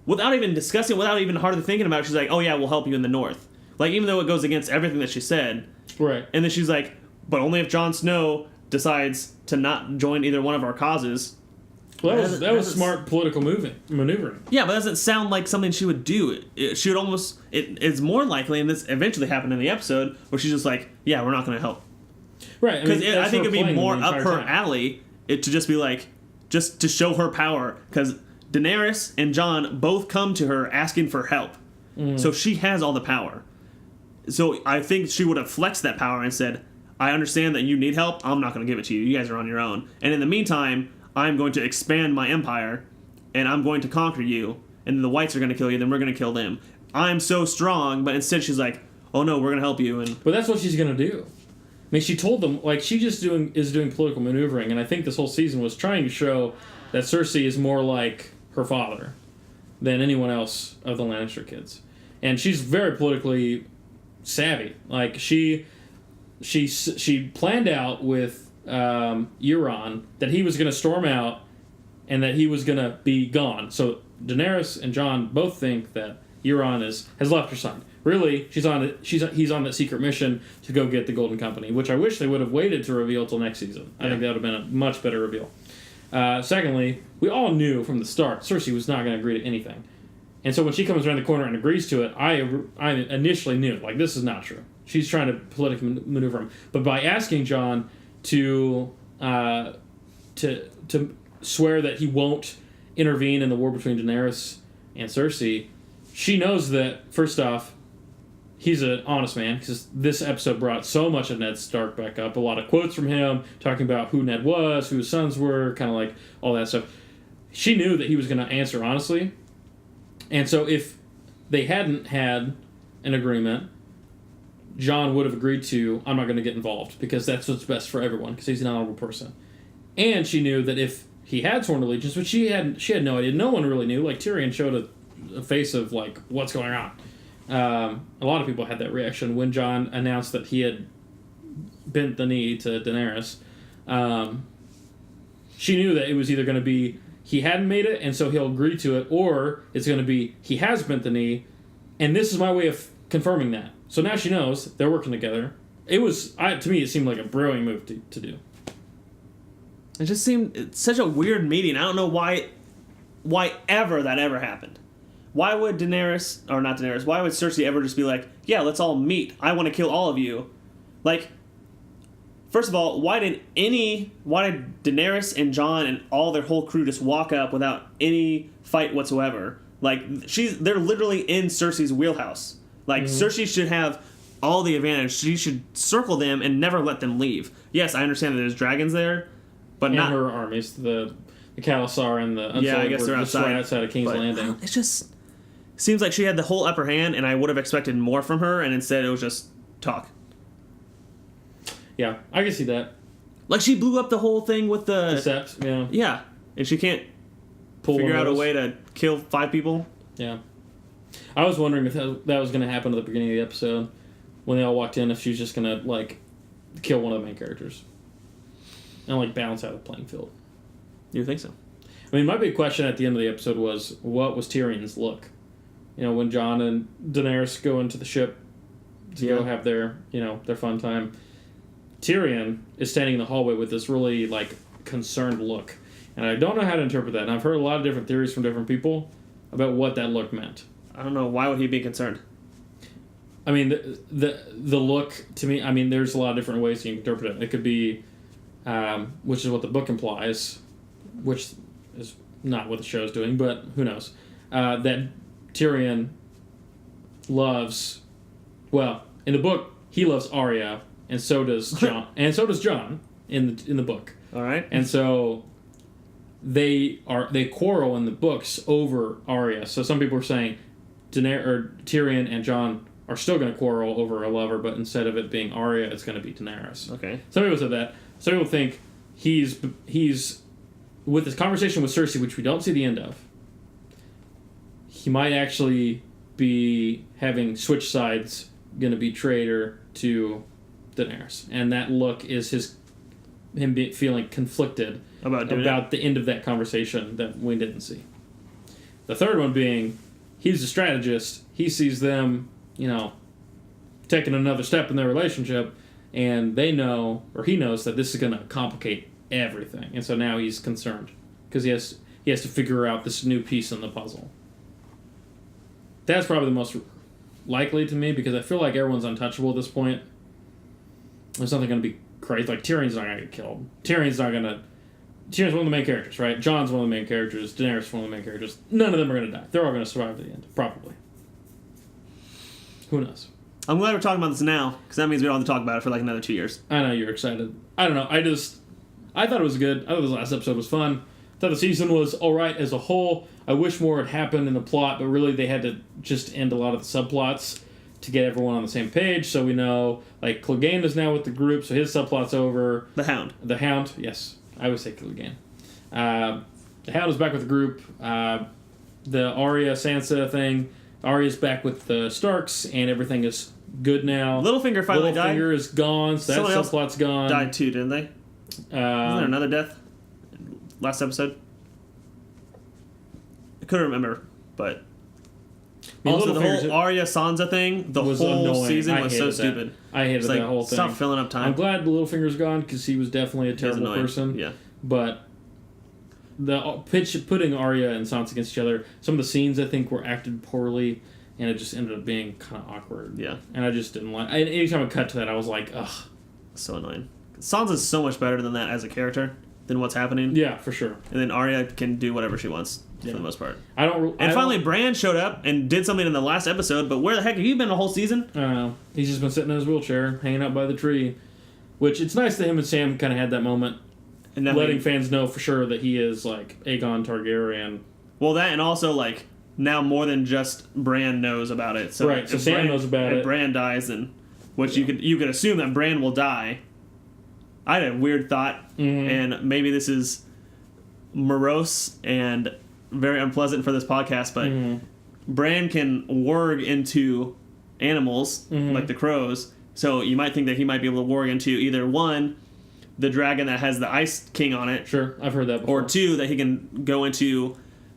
without even discussing, without even hardly thinking about it, she's like, oh yeah, we'll help you in the north. Like, even though it goes against everything that she said. Right. And then she's like, but only if Jon Snow decides to not join either one of our causes. Well, that was smart political maneuvering. Yeah, but it doesn't sound like something she would do. She would almost... It's more likely, and this eventually happened in the episode, where she's just like, yeah, we're not going to help. Right. Because I think it'd be more up her alley to just be like, just to show her power. Because Daenerys and Jon both come to her asking for help. So she has all the power. So I think she would have flexed that power and said, I understand that you need help. I'm not going to give it to you. You guys are on your own. And in the meantime, I'm going to expand my empire, and I'm going to conquer you. And then the whites are going to kill you, then we're going to kill them. I'm so strong, but instead she's like, oh no, we're going to help you. But that's what she's going to do. I mean, she told them, like, she just is doing political maneuvering, and I think this whole season was trying to show that Cersei is more like her father than anyone else of the Lannister kids. And she's very politically savvy. Like, she planned out with Euron that he was going to storm out and that he was going to be gone. So Daenerys and Jon both think that Euron has left her side. Really, he's on that secret mission to go get the Golden Company, which I wish they would have waited to reveal till next season. I think that would have been a much better reveal. Secondly, we all knew from the start Cersei was not going to agree to anything. And so when she comes around the corner and agrees to it, I initially knew, like, this is not true. She's trying to politically maneuver him. But by asking Jon to swear that he won't intervene in the war between Daenerys and Cersei, she knows that, first off, he's an honest man, because this episode brought so much of Ned Stark back up. A lot of quotes from him, talking about who Ned was, who his sons were, kind of like all that stuff. She knew that he was going to answer honestly. And so if they hadn't had an agreement, Jon would have agreed to, I'm not going to get involved, because that's what's best for everyone, because he's an honorable person. And she knew that if he had sworn allegiance, which she had no idea, no one really knew, like Tyrion showed a face of, like, what's going on. A lot of people had that reaction when Jon announced that he had bent the knee to Daenerys. She knew that it was either going to be he hadn't made it, and so he'll agree to it, or it's going to be he has bent the knee, and this is my way of confirming that. So now she knows they're working together. It was, to me, it seemed like a brilliant move to do. It just seemed such a weird meeting. I don't know why ever that ever happened. Why would why would Cersei ever just be like, yeah, let's all meet. I want to kill all of you. Like, first of all, why did Daenerys and Jon and all their whole crew just walk up without any fight whatsoever? Like, they're literally in Cersei's wheelhouse. Like, Cersei should have all the advantage. She should circle them and never let them leave. Yes, I understand that there's dragons there, but not her armies. The Khalasar and the Unsullied I guess they're right outside of King's Landing. It just seems like she had the whole upper hand, and I would have expected more from her, and instead it was just talk. Yeah, I can see that. Like, she blew up the whole thing with the Sept, yeah. Yeah, and she can't figure out a way to kill 5 people. Yeah. I was wondering if that was going to happen at the beginning of the episode, when they all walked in, if she was just going to, like, kill one of the main characters. And, like, balance out the playing field. You think so? I mean, my big question at the end of the episode was, what was Tyrion's look? You know, when Jon and Daenerys go into the ship to go have their fun time, Tyrion is standing in the hallway with this really, like, concerned look. And I don't know how to interpret that. And I've heard a lot of different theories from different people about what that look meant. I don't know. Why would he be concerned? I mean, the look, to me, I mean, there's a lot of different ways you can interpret it. It could be, which is what the book implies, which is not what the show's doing, but who knows, that Tyrion loves, well, in the book, he loves Arya, and so does Jon, in the book. All right. And so they quarrel in the books over Arya. So some people are saying Tyrion and Jon are still going to quarrel over a lover, but instead of it being Arya, it's going to be Daenerys. Okay. Some people said that. Some people think he's with this conversation with Cersei, which we don't see the end of. He might actually be having switch sides, going to be traitor to Daenerys, and that look is him feeling conflicted about the end of that conversation that we didn't see. The third one being, he's a strategist. He sees them, taking another step in their relationship, and they know, or he knows, that this is going to complicate everything, and so now he's concerned because he has to figure out this new piece in the puzzle. That's probably the most likely to me, because I feel like everyone's untouchable at this point. There's nothing going to be crazy. Like, Tyrion's not going to get killed. Tyrion's one of the main characters, right? Jon's one of the main characters. Daenerys is one of the main characters. None of them are going to die. They're all going to survive to the end, probably. Who knows? I'm glad we're talking about this now, because that means we don't have to talk about it for like another 2 years. I know you're excited. I don't know. I thought it was good. I thought this last episode was fun. I thought the season was alright as a whole. I wish more had happened in the plot, but really they had to just end a lot of the subplots to get everyone on the same page. So we know, like, Clegane is now with the group, so his subplot's over. The Hound, yes. I always say Clegane. The Hound is back with the group. The Arya Sansa thing, Arya's back with the Starks, and everything is good now. Littlefinger finally died. Littlefinger is gone, so that subplot's gone. Died too, didn't they? Wasn't there another death last episode? I couldn't remember, but also the whole Arya Sansa thing, the whole annoying. Season was so stupid. I hated that whole thing. Stop filling up time. I'm glad Littlefinger's gone, because he was definitely a terrible person. Yeah, but the putting Arya and Sansa against each other, some of the scenes I think were acted poorly, and it just ended up being kind of awkward. Yeah, and I just didn't like. Anytime I cut to that, I was like, ugh, so annoying. Sansa's so much better than that as a character. than what's happening. Yeah, for sure. And then Arya can do whatever she wants for the most part. And finally, Bran showed up and did something in the last episode. But where the heck have you been the whole season? I don't know. He's just been sitting in his wheelchair, hanging out by the tree. Which it's nice that him and Sam kind of had that moment, and letting fans know for sure that he is like Aegon Targaryen. Well, that and also like now more than just Bran knows about it. So right. So Sam knows about it. If Bran dies, then you could assume that Bran will die. I had a weird thought, and maybe this is morose and very unpleasant for this podcast, but Bran can warg into animals like the crows, so you might think that he might be able to warg into either one, the dragon that has the Ice King on it. Sure, I've heard that before. Or two, that he can go into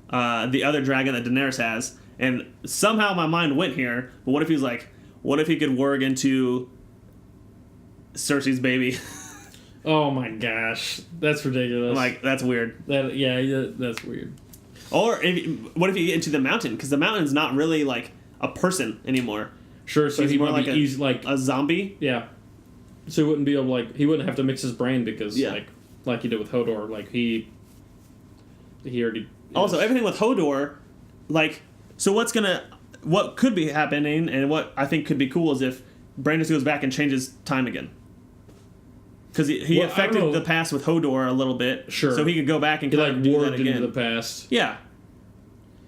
the other dragon that Daenerys has. And somehow my mind went here, but what if he could warg into Cersei's baby? Oh my gosh, that's ridiculous. Like, that's weird. That's weird. Or what if you get into the mountain? Because the mountain's not really like a person anymore. Sure, so he's more like a zombie. Yeah. So he wouldn't be able he wouldn't have to mix his brain because like he did with Hodor, like he already. Also, everything with Hodor, like, so what could be happening, and what I think could be cool is if Bran just goes back and changes time again. Because he affected the past with Hodor a little bit. Sure. So he could go back and kind of do that again. Into the past. Yeah.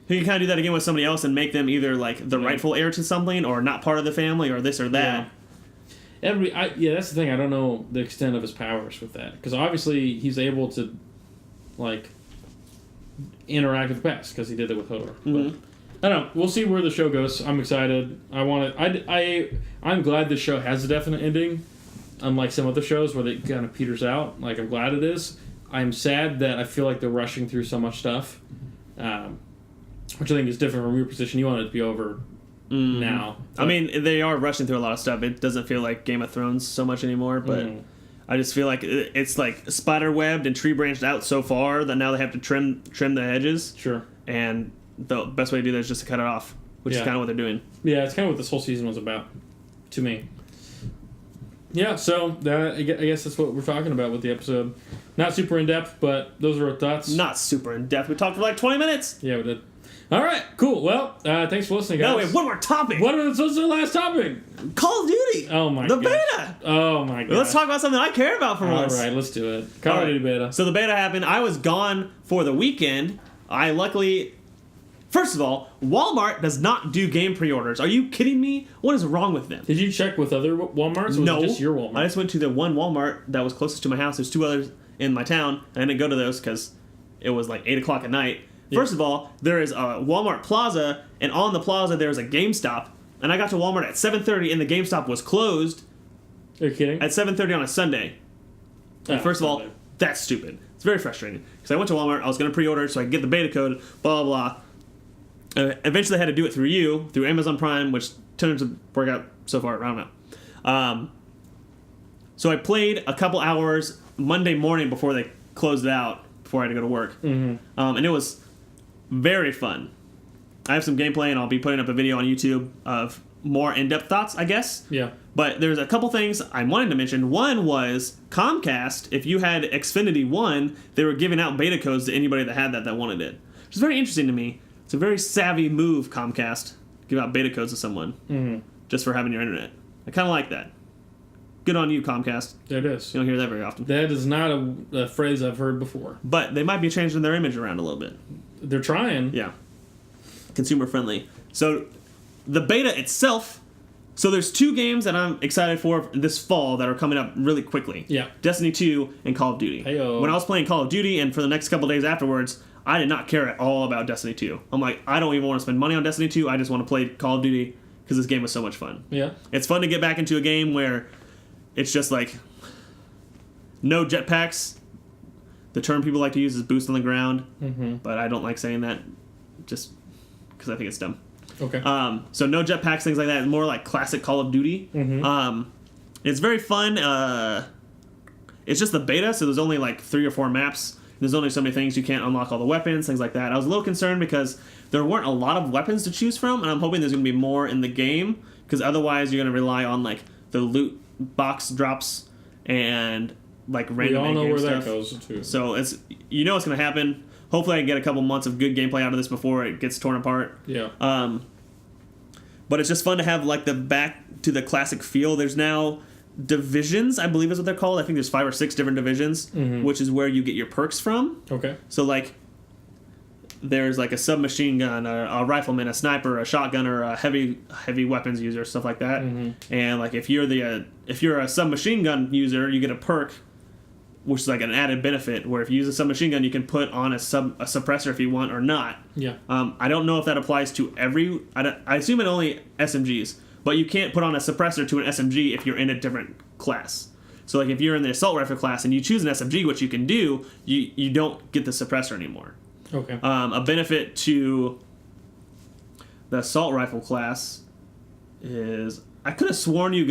He could kind of do that again with somebody else and make them either like the rightful heir to something or not part of the family or this or that. Yeah. That's the thing. I don't know the extent of his powers with that. Because obviously he's able to, like, interact with the past because he did it with Hodor. But I don't know. We'll see where the show goes. I'm excited. I'm glad this show has a definite ending. Unlike some other shows where they kind of peters out. Like, I'm glad it is. I'm sad that I feel like they're rushing through so much stuff. Which I think is different from your position. You want it to be over now. I mean, they are rushing through a lot of stuff. It doesn't feel like Game of Thrones so much anymore, but I just feel like it's like spider-webbed and tree-branched out so far that now they have to trim the edges. Sure. And the best way to do that is just to cut it off, which is kind of what they're doing. Yeah, it's kind of what this whole season was about, to me. Yeah, so I guess that's what we're talking about with the episode. Not super in-depth, but those are our thoughts. Not super in-depth. We talked for like 20 minutes. Yeah, we did. All right, cool. Well, thanks for listening, guys. No, we have one more topic. What's our last topic? Call of Duty. Oh, my god. The beta. Oh, my god. Let's talk about something I care about for once. All right, let's do it. Call of Duty beta. So the beta happened. I was gone for the weekend. I luckily... First of all, Walmart does not do game pre-orders. Are you kidding me? What is wrong with them? Did you check with other Walmarts, or was it just your Walmart? I just went to the one Walmart that was closest to my house. There's two others in my town, and I didn't go to those because it was like 8 o'clock at night. Yeah. First of all, there is a Walmart Plaza, and on the plaza there's a GameStop, and I got to Walmart at 7:30, and the GameStop was closed. Are you kidding? At 7:30 on a Sunday. And first of all, that's stupid. It's very frustrating. Because I went to Walmart, I was going to pre-order so I could get the beta code, blah, blah, blah. Eventually I had to do it through Amazon Prime, which turned to work out so far. I don't know. So I played a couple hours Monday morning before they closed it out, before I had to go to work. And it was very fun. I have some gameplay, and I'll be putting up a video on YouTube of more in-depth thoughts, I guess. Yeah. But there's a couple things I wanted to mention. One was Comcast. If you had Xfinity One, they were giving out beta codes to anybody that had that wanted it. Which is very interesting to me. It's a very savvy move, Comcast. Give out beta codes to someone just for having your internet. I kind of like that. Good on you, Comcast. There it is. You don't hear that very often. That is not a phrase I've heard before. But they might be changing their image around a little bit. They're trying. Yeah. Consumer friendly. So the beta itself. So there's two games that I'm excited for this fall that are coming up really quickly. Yeah. Destiny 2 and Call of Duty. Hey-o. When I was playing Call of Duty, and for the next couple days afterwards, I did not care at all about Destiny 2. I'm like, I don't even want to spend money on Destiny 2. I just want to play Call of Duty because this game was so much fun. Yeah. It's fun to get back into a game where it's just like no jetpacks. The term people like to use is boost on the ground, but I don't like saying that just because I think it's dumb. Okay. So no jetpacks, things like that. More like classic Call of Duty. It's very fun. It's just the beta, so there's only like 3 or 4 maps. There's only so many things. You can't unlock all the weapons, things like that. I was a little concerned because there weren't a lot of weapons to choose from, and I'm hoping there's going to be more in the game, because otherwise you're going to rely on like the loot box drops and like random. We all know where stuff. that goes too. So it's it's going to happen. Hopefully, I can get a couple months of good gameplay out of this before it gets torn apart. Yeah. But it's just fun to have like the back to the classic feel. There's now divisions, I believe is what they're called. I think there's 5 or 6 different divisions, which is where you get your perks from. Okay. So like, there's like a submachine gun, a rifleman, a sniper, a shotgunner, a heavy weapons user, stuff like that. And like if you're a submachine gun user, you get a perk, which is like an added benefit. Where if you use a submachine gun, you can put on a suppressor if you want or not. Yeah. I don't know if that applies to every. I assume it only SMGs, but you can't put on a suppressor to an SMG if you're in a different class. So like if you're in the assault rifle class and you choose an SMG, which you can do, you don't get the suppressor anymore. Okay. A benefit to the assault rifle class is I could have sworn you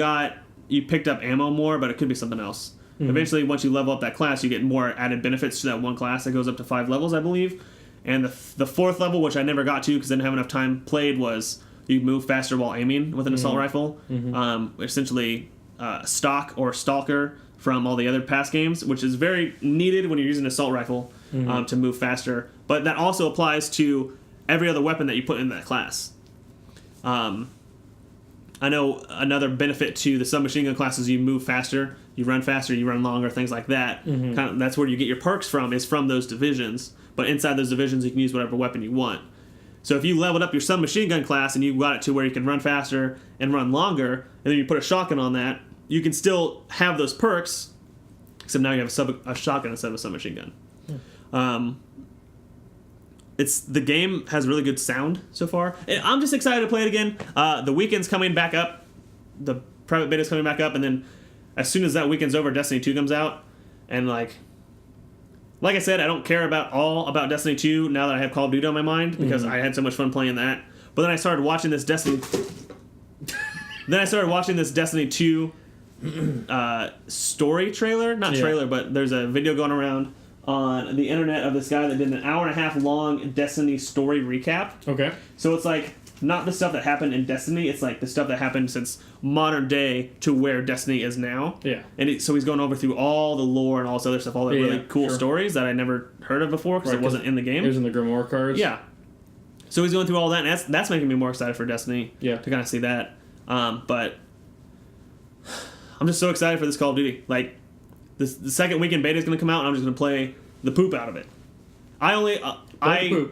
picked up ammo more, but it could be something else. Eventually, once you level up that class, you get more added benefits to that one class that goes up to 5 levels, I believe. And the 4th level, which I never got to because I didn't have enough time played, was you move faster while aiming with an assault rifle. Essentially, stock or stalker from all the other past games, which is very needed when you're using an assault rifle to move faster. But that also applies to every other weapon that you put in that class. I know another benefit to the submachine gun class is you move faster, you run longer, things like that. That's where you get your perks from, is from those divisions. But inside those divisions, you can use whatever weapon you want. So if you leveled up your submachine gun class and you got it to where you can run faster and run longer, and then you put a shotgun on that, you can still have those perks, except now you have a shotgun instead of a submachine gun. The game has really good sound so far. And I'm just excited to play it again. The weekend's coming back up. The private beta's coming back up, and then as soon as that weekend's over, Destiny 2 comes out. And like I said, I don't care about Destiny 2 now that I have Call of Duty on my mind, because I had so much fun playing that. But then I started watching this Destiny 2 story trailer. Not trailer, but there's a video going around on the internet of this guy that did an 1.5-hour long Destiny story recap. Okay. So it's like not the stuff that happened in Destiny, it's like the stuff that happened since modern day to where Destiny is now. Yeah. And so he's going over through all the lore and all this other stuff, all the really cool stories that I never heard of before because it wasn't in the game. It was in the Grimoire cards. Yeah. So he's going through all that, and that's making me more excited for Destiny. Yeah. To kind of see that. But I'm just so excited for this Call of Duty. Like, the second weekend beta is going to come out, and I'm just going to play the poop out of it.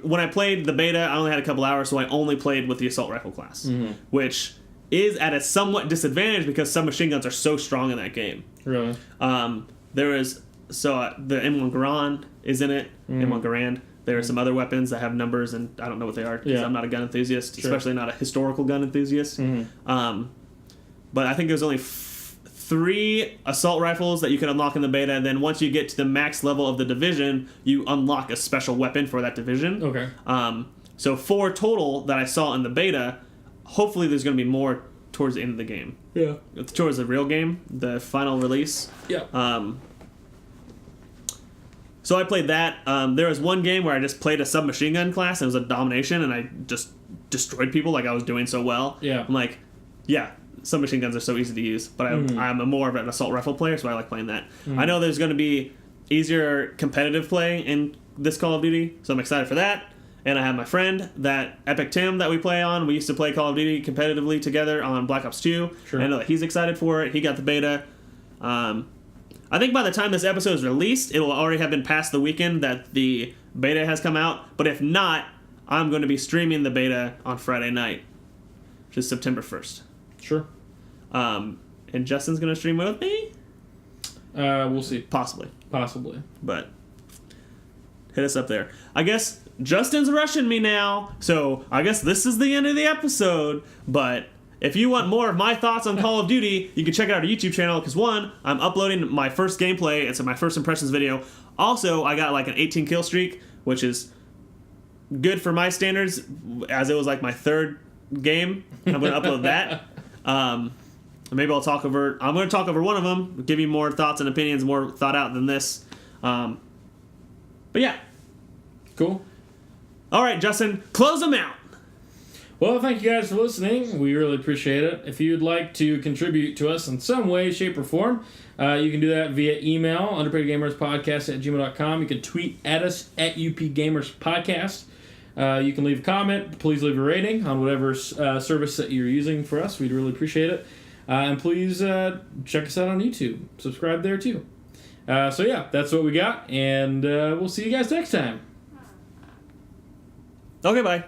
When I played the beta, I only had a couple hours, so I only played with the assault rifle class, which is at a somewhat disadvantage because submachine guns are so strong in that game. Really? The M1 Garand is in it. M1 Garand. There are some other weapons that have numbers, and I don't know what they are because I'm not a gun enthusiast, especially not a historical gun enthusiast. But I think there's only 3 assault rifles that you can unlock in the beta, and then once you get to the max level of the division, you unlock a special weapon for that division. Okay. So 4 total that I saw in the beta. Hopefully there's going to be more towards the end of the game. Yeah. Towards the real game, the final release. Yeah. So I played that. There was one game where I just played a submachine gun class, and it was a domination, and I just destroyed people like I was doing so well. Yeah. I'm like, yeah, submachine guns are so easy to use, but I'm more of an assault rifle player, so I like playing that. I know there's going to be easier competitive play in this Call of Duty, so I'm excited for that. And I have my friend, that Epic Tim that we play on. We used to play Call of Duty competitively together on Black Ops 2. Sure. I know that he's excited for it. He got the beta. I think by the time this episode is released, it will already have been past the weekend that the beta has come out. But if not, I'm going to be streaming the beta on Friday night, which is September 1st. Sure. And Justin's going to stream with me? We'll see. Possibly. But hit us up there. I guess Justin's rushing me now, so I guess this is the end of the episode. But if you want more of my thoughts on Call of Duty, you can check out our YouTube channel, because one, I'm uploading my first gameplay. It's my first impressions video. Also, I got like an 18 kill streak, which is good for my standards, as it was like my 3rd game. I'm going to upload that. Maybe I'm going to talk over one of them, give you more thoughts and opinions, more thought out than this. But yeah. Cool. All right, Justin, close them out. Well, thank you guys for listening. We really appreciate it. If you'd like to contribute to us in some way, shape, or form, you can do that via email, underpaidgamerspodcast@gmail.com. You can tweet at us at upgamerspodcast. You can leave a comment. Please leave a rating on whatever service that you're using for us. We'd really appreciate it. And please check us out on YouTube. Subscribe there too. So yeah, that's what we got. And we'll see you guys next time. Okay, bye.